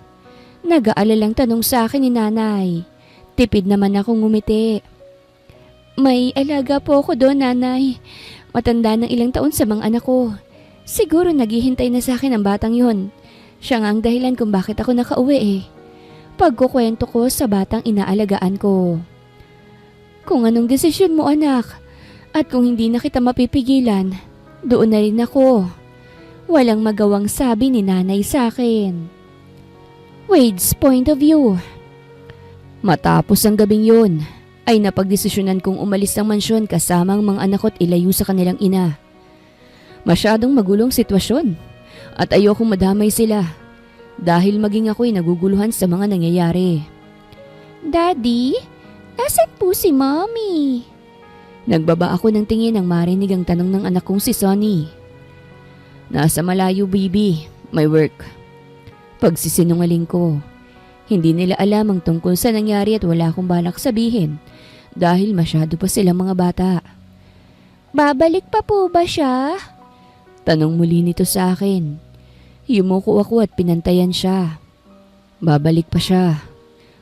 Nag-aalalang tanong sa akin ni nanay. Tipid naman akong ngumiti. May alaga po ako doon nanay. Matanda ng ilang taon sa mga anak ko. Siguro naghihintay na sa akin ang batang yon. Siya nga ang dahilan kung bakit ako nakauwi eh. Pagkukwento ko sa batang inaalagaan ko. Kung anong desisyon mo anak, at kung hindi na kita mapipigilan, doon na rin ako. Walang magawang sabi ni nanay sa akin. Wade's point of view. Matapos ang gabing yun, ay napagdesisyonan kong umalis ng mansyon kasama ang mga anak ko't ilayo sa kanilang ina. Masyadong magulong sitwasyon at ayokong madamay sila dahil maging ako'y naguguluhan sa mga nangyayari. Daddy, nasan po si Mommy? Nagbaba ako ng tingin nang marinig ang tanong ng anak kong si Sonny. Nasa malayo baby, may work. Pagsisinungaling ko. Hindi nila alam ang tungkol sa nangyari at wala akong balak sabihin dahil masyado pa silang mga bata. Babalik pa po ba siya? Tanong muli nito sa akin. Yumuko ako at pinantayan siya. Babalik pa siya.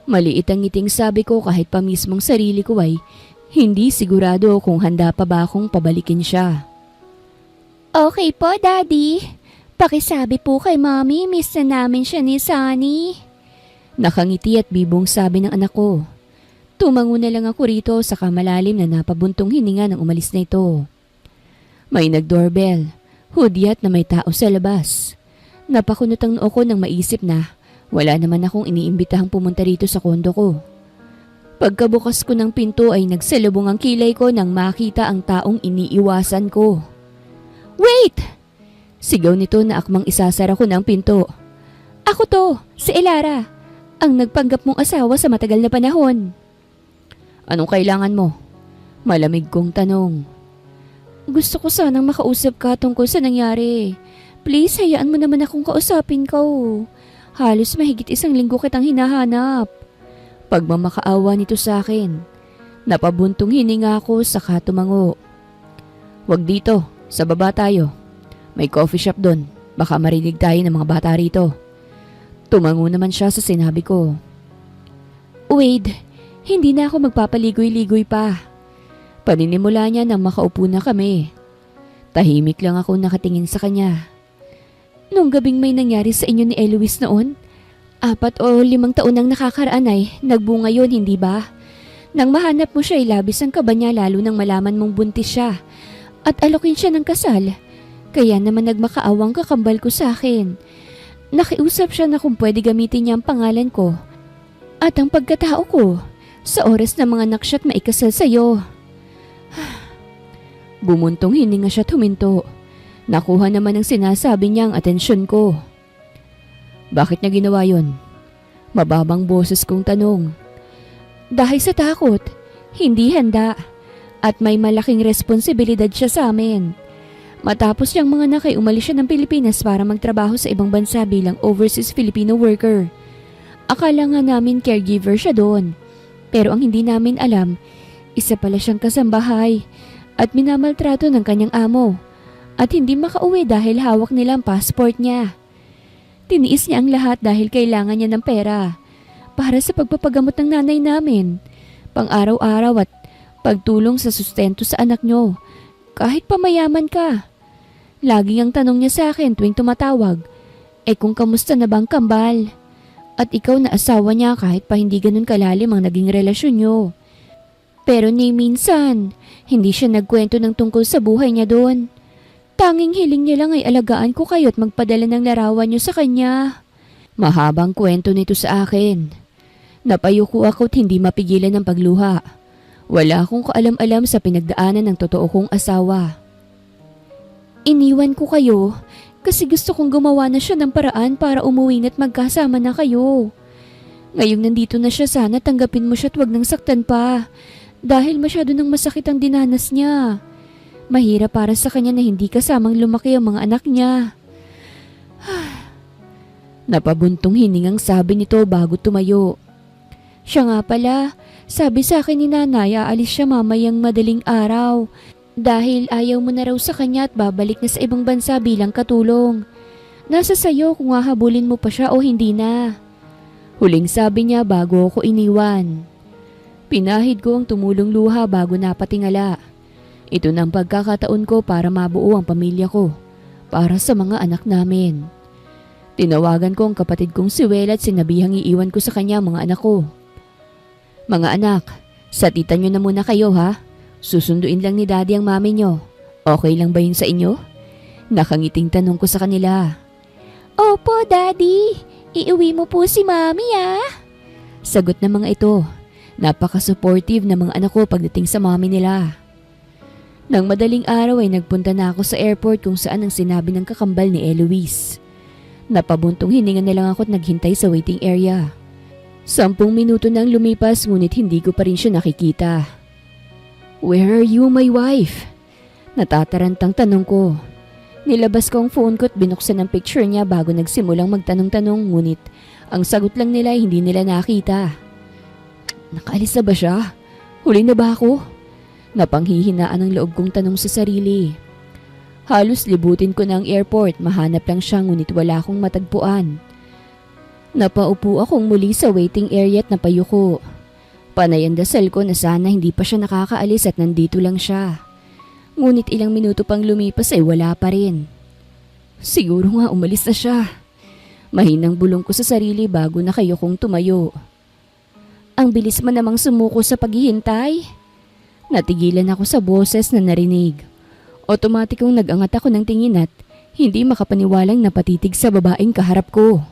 Maliit ang ngiting sabi ko kahit pa mismong sarili ko ay hindi sigurado kung handa pa ba akong pabalikin siya. Okay po, Daddy. Pakisabi po kay Mommy, miss na namin siya ni Sunny. Nakangiti at bibong sabi ng anak ko. Tumango na lang ako rito sa kamalalim na napabuntong hininga nang umalis na ito. May nag-doorbell. Hudyat na may tao sa labas. Napakunot ang noo ko nang maisip na wala naman akong iniimbitahang pumunta rito sa kondo ko. Pagkabukas ko ng pinto ay nagsalubong ang kilay ko nang makita ang taong iniiwasan ko. Wait! Sigaw nito na akmang isasara ko ng pinto. Ako to, si Elara, ang nagpanggap mong asawa sa matagal na panahon. Anong kailangan mo? Malamig kong tanong. Gusto ko sanang makausap ka tungkol sa nangyari. Please, hayaan mo naman akong kausapin ka. Halos mahigit 1 linggo kitang hinahanap. Pagmamakaawa nito sa akin. Napabuntong hininga ako saka tumango. Wag dito, sa baba tayo. May coffee shop doon. Baka marinig tayo ng mga bata rito. Tumango naman siya sa sinabi ko. Wade, hindi na ako magpapaligoy-ligoy pa. Paninimula niya nang makaupo na kami. Tahimik lang ako nakatingin sa kanya. Nung gabing may nangyari sa inyo ni Eloise noon, 4 o 5 taon nang nakakaraan ay nagbunga yun, hindi ba? Nang mahanap mo siya ay labis ang kaba niya lalo nang malaman mong buntis siya at alokin siya ng kasal. Kaya naman nagmakaawang kakambal ko sa akin. Nakiusap siya na kung pwede gamitin niya ang pangalan ko at ang pagkatao ko sa oras na mga anak siya't maikasal sa'yo. Bumuntong hininga siya at huminto. Nakuha naman ang sinasabi niya ang atensyon ko. Bakit niya ginawa yon? Mababang boses kong tanong. Dahil sa takot, hindi handa, at may malaking responsibilidad siya sa amin. Matapos niyang mga anak ay umalis siya ng Pilipinas para magtrabaho sa ibang bansa bilang overseas Filipino worker. Akala nga namin caregiver siya doon. Pero ang hindi namin alam, isa pala siyang kasambahay at minamaltrato ng kanyang amo at hindi makauwi dahil hawak nila ang passport niya. Tiniis niya ang lahat dahil kailangan niya ng pera para sa pagpapagamot ng nanay namin, pang-araw-araw at pagtulong sa sustento sa anak niyo. Kahit pamayaman ka. Lagi ang tanong niya sa akin tuwing tumatawag, kung kamusta na bang kambal? At ikaw na asawa niya kahit pa hindi ganun kalalim ang naging relasyon niyo. Pero ni minsan, hindi siya nagkwento ng tungkol sa buhay niya doon. Tanging hiling niya lang ay alagaan ko kayo at magpadala ng larawan niyo sa kanya. Mahabang kwento nito sa akin. Napayuko ako't hindi mapigilan ng pagluha. Wala akong kaalam-alam sa pinagdaanan ng totoo kong asawa. Iniwan ko kayo kasi gusto kong gumawa na siya ng paraan para umuwi na't magkasama na kayo. Ngayong nandito na siya, sana tanggapin mo siya at wag nang saktan pa. Dahil masyado nang masakit ang dinanas niya. Mahirap para sa kanya na hindi kasamang lumaki ang mga anak niya. Napabuntong hiningang sabi nito bago tumayo. Siya nga pala, sabi sa akin ni nanay aalis siya mamayang madaling araw. Dahil ayaw mo na raw sa kanya at babalik na sa ibang bansa bilang katulong. Nasa sayo kung hahabulin mo pa siya o hindi na. Huling sabi niya bago ako iniwan. Pinahid ko ang tumulong luha bago napatingala. Ito na ang pagkakataon ko para mabuo ang pamilya ko. Para sa mga anak namin. Tinawagan ko ang kapatid kong si Wel at sinabihang iiwan ko sa kanya mga anak ko. Mga anak, sa tita nyo na muna kayo ha. Susunduin lang ni daddy ang mami nyo. Okay lang ba yun sa inyo? Nakangiting tanong ko sa kanila. Opo daddy, iuwi mo po si mami ah. Sagot ng mga ito. Napaka-supportive na mga anak ko pagdating sa mami nila. Nang madaling araw ay nagpunta na ako sa airport kung saan ang sinabi ng kakambal ni Eloise. Napabuntong hininga na lang ako at naghintay sa waiting area. 10 minuto nang lumipas ngunit hindi ko pa rin siya nakikita. Where are you, my wife? Natatarantang tanong ko. Nilabas ko ang phone ko at binuksan ang picture niya bago nagsimulang magtanong-tanong ngunit ang sagot lang nila ay hindi nila nakita. Nakaalis na ba siya? Huli na ba ako? Napanghihinaan ang loob kong tanong sa sarili. Halos libutin ko na ang airport, mahanap lang siya ngunit wala akong matagpuan. Napaupo akong muli sa waiting area at napayuko. Panay ang dasal ko na sana hindi pa siya nakakaalis at nandito lang siya. Ngunit ilang minuto pang lumipas ay wala pa rin. Siguro nga umalis na siya. Mahinang bulong ko sa sarili bago na kayo kong tumayo. Ang bilis mo namang sumuko sa paghihintay. Natigilan ako sa boses na narinig. Otomatikong nag-angat ako ng tingin at hindi makapaniwalang napatitig sa babaeng kaharap ko.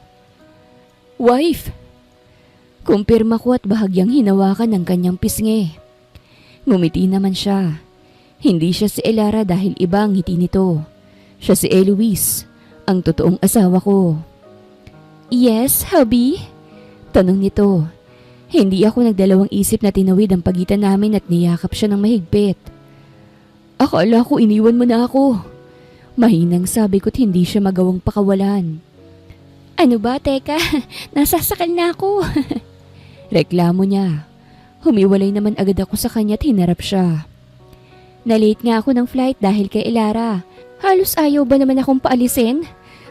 Wife! Kumpirma ko at bahagyang hinawakan ng kanyang pisngi. Ngumiti naman siya. Hindi siya si Elara dahil iba ang ngiti nito. Siya si Eloise, ang totoong asawa ko. Yes, hubby? Tanong nito. Hindi ako nagdalawang isip na tinawid ang pagitan namin at niyakap siya ng mahigpit. Akala ko iniwan mo na ako. Mahinang sabi ko't hindi siya magawang pakawalan. Ano ba, teka? Nasasakal na ako. Reklamo niya. Humiwalay naman agad ako sa kanya at hinarap siya. Nalate nga ako ng flight dahil kay Elara. Halos ayaw ba naman akong paalisin?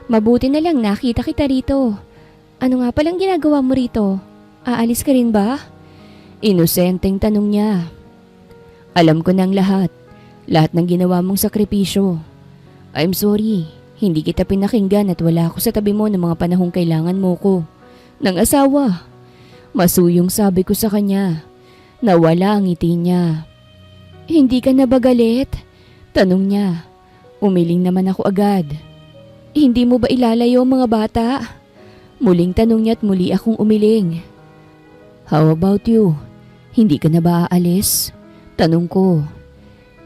Mabuti na lang nakita kita rito. Ano nga palang ginagawa mo rito? Aalis ka rin ba? Inosenteng tanong niya. Alam ko ng lahat. Lahat ng ginawa mong sakripisyo. I'm sorry. Hindi kita pinakinggan at wala ako sa tabi mo ng mga panahong kailangan mo ko. Ng asawa. Masuyong sabi ko sa kanya. Nawala ang ngiti niya. Hindi ka na ba galit? Tanong niya. Umiling naman ako agad. Hindi mo ba ilalayo mga bata? Muling tanong niya at muli akong umiling. How about you? Hindi ka na ba aalis? Tanong ko.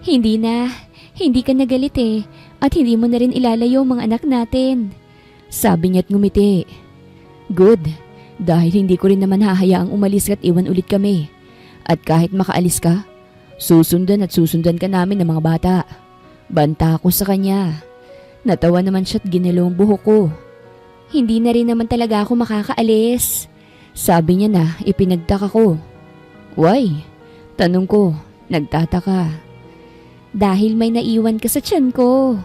Hindi na. Hindi ka nagalit eh. At hindi mo na rin ilalayo mga anak natin. Sabi niya't ngumiti. Good. Dahil hindi ko rin naman hahayaang umalis at iwan ulit kami. At kahit makaalis ka, susundan at susundan ka namin ng mga bata. Banta ako sa kanya. Natawa naman siya't ginilo ang buhok ko. Hindi na rin naman talaga ako makakaalis. Sabi niya na ipinagtaka ko. Why? Tanong ko, nagtataka. Dahil may naiwan ka sa tiyan ko.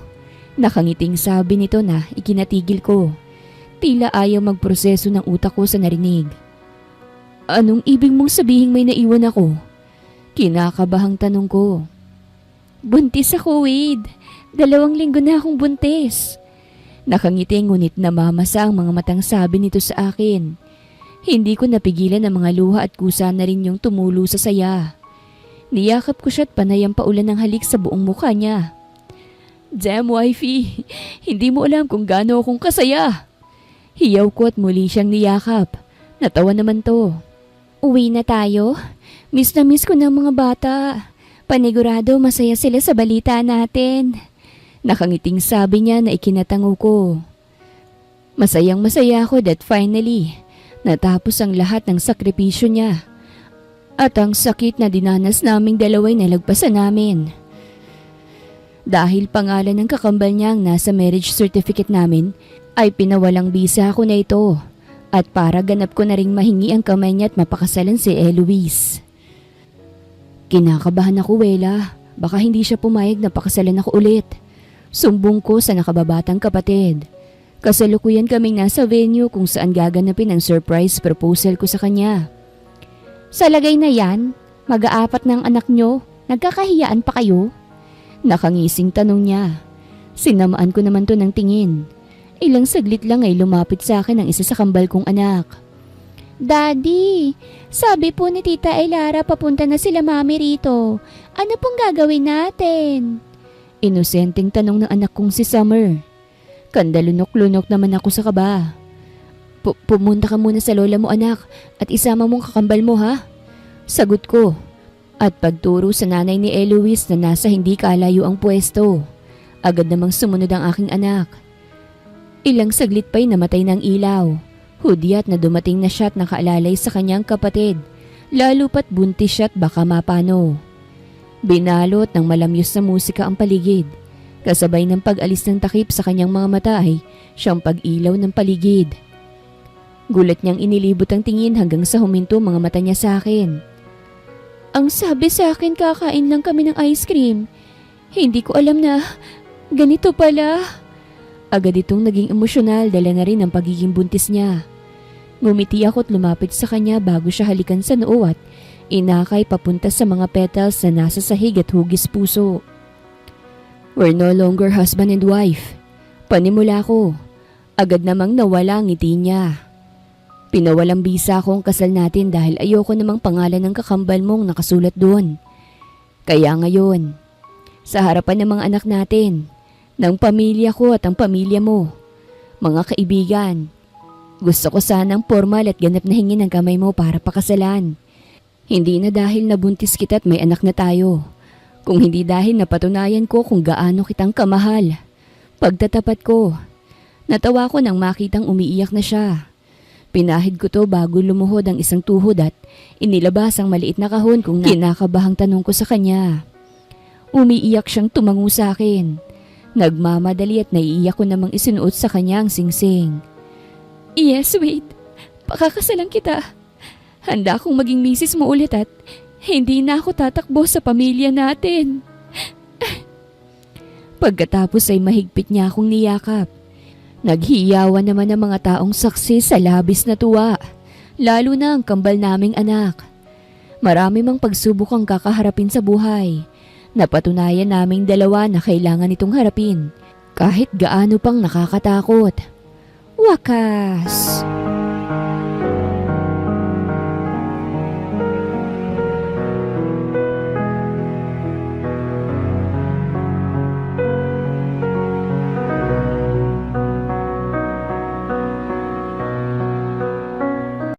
Nakangiting sabi nito na ikinatigil ko. Tila ayaw magproseso ng utak ko sa narinig. Anong ibig mong sabihing may naiwan ako? Kinakabahang tanong ko. Buntis ako, Wade. 2 linggo na akong buntis. Nakangiti ngunit namamasa ang mga matang sabi nito sa akin. Hindi ko napigilan ang mga luha at kusa na rin yung tumulo sa saya. Niyakap ko siya at panayang paulan ng halik sa buong mukha niya. Damn, wifey. Hindi mo alam kung gaano akong kasaya. Hiyaw ko at muli siyang niyakap. Natawa naman to. Uwi na tayo? Miss na miss ko ng mga bata. Panigurado masaya sila sa balita natin. Nakangiting sabi niya na ikinatango ko. Masayang masaya ako that finally, natapos ang lahat ng sakripisyo niya. At ang sakit na dinanas naming dalawa'y nalagpasan namin. Dahil pangalan ng kakambal niyang nasa marriage certificate namin, ay pinawalang bisa ako na ito. At para ganap ko na ring mahingi ang kamay niya at mapakasalan si Eloise. Kinakabahan ako, Wela. Baka hindi siya pumayag na pakasalan ako ulit. Sumbong ko sa nakababatang kapatid. Kasalukuyan kaming nasa venue kung saan gaganapin ang surprise proposal ko sa kanya. Sa lagay na yan, mag-aapat ng anak nyo, nagkakahiyaan pa kayo? Nakangising tanong niya. Sinamaan ko naman to ng tingin. Ilang saglit lang ay lumapit sa akin ang isa sa kambal kong anak. Daddy, sabi po ni Tita Elara papunta na sila mami rito. Ano pong gagawin natin? Inosenteng tanong ng anak kong si Summer. Kandalunok-lunok naman ako sa kaba. Pumunta ka muna sa lola mo anak at isama mong kakambal mo ha? Sagot ko. At pagturo sa nanay ni Eloise na nasa hindi kalayo ang pwesto, agad namang sumunod ang aking anak. Ilang saglit pa'y namatay ng ilaw. Hudyat na dumating na siya at nakaalalay sa kanyang kapatid, lalo pat buntis siya at baka mapano. Binalot ng malamyos na musika ang paligid. Kasabay ng pag-alis ng takip sa kanyang mga mata ay siyang pag-ilaw ng paligid. Gulat niyang inilibot ang tingin hanggang sa huminto mga mata niya sa akin. Ang sabi sa akin kakain lang kami ng ice cream. Hindi ko alam na ganito pala. Agad itong naging emosyonal dala na rin ang pagiging buntis niya. Ngumiti ako at lumapit sa kanya bago siya halikan sa noo at inakay papunta sa mga petals na nasa sahig at hugis puso. We're no longer husband and wife. Panimula ko. Agad namang nawala ang ngiti niya. Pinawalang bisa ko ang kasal natin dahil ayoko namang pangalan ng kakambal mong nakasulat doon. Kaya ngayon, sa harapan ng mga anak natin, ng pamilya ko at ang pamilya mo, mga kaibigan, gusto ko sanang formal at ganap na hingin ang kamay mo para pakasalan. Hindi na dahil nabuntis kita at may anak na tayo, kung hindi dahil napatunayan ko kung gaano kitang kamahal. Pagtatapat ko, natawa ko nang makitang umiiyak na siya. Pinahid ko to bago lumuhod ang isang tuhod at inilabas ang maliit na kahon kung kinakabahang tanong ko sa kanya. Umiiyak siyang tumango sa akin. Nagmamadali at naiiyak ko namang isinuot sa kanya ang singsing. Yes, wait. Pakakasalan kita. Handa akong maging misis mo ulit at hindi na ako tatakbo sa pamilya natin. Pagkatapos ay mahigpit niya akong niyakap. Naghiyawan naman ang mga taong saksi sa labis na tuwa, lalo na ang kambal naming anak. Marami mang pagsubok ang kakaharapin sa buhay. Napatunayan naming dalawa na kailangan itong harapin, kahit gaano pang nakakatakot. Wakas!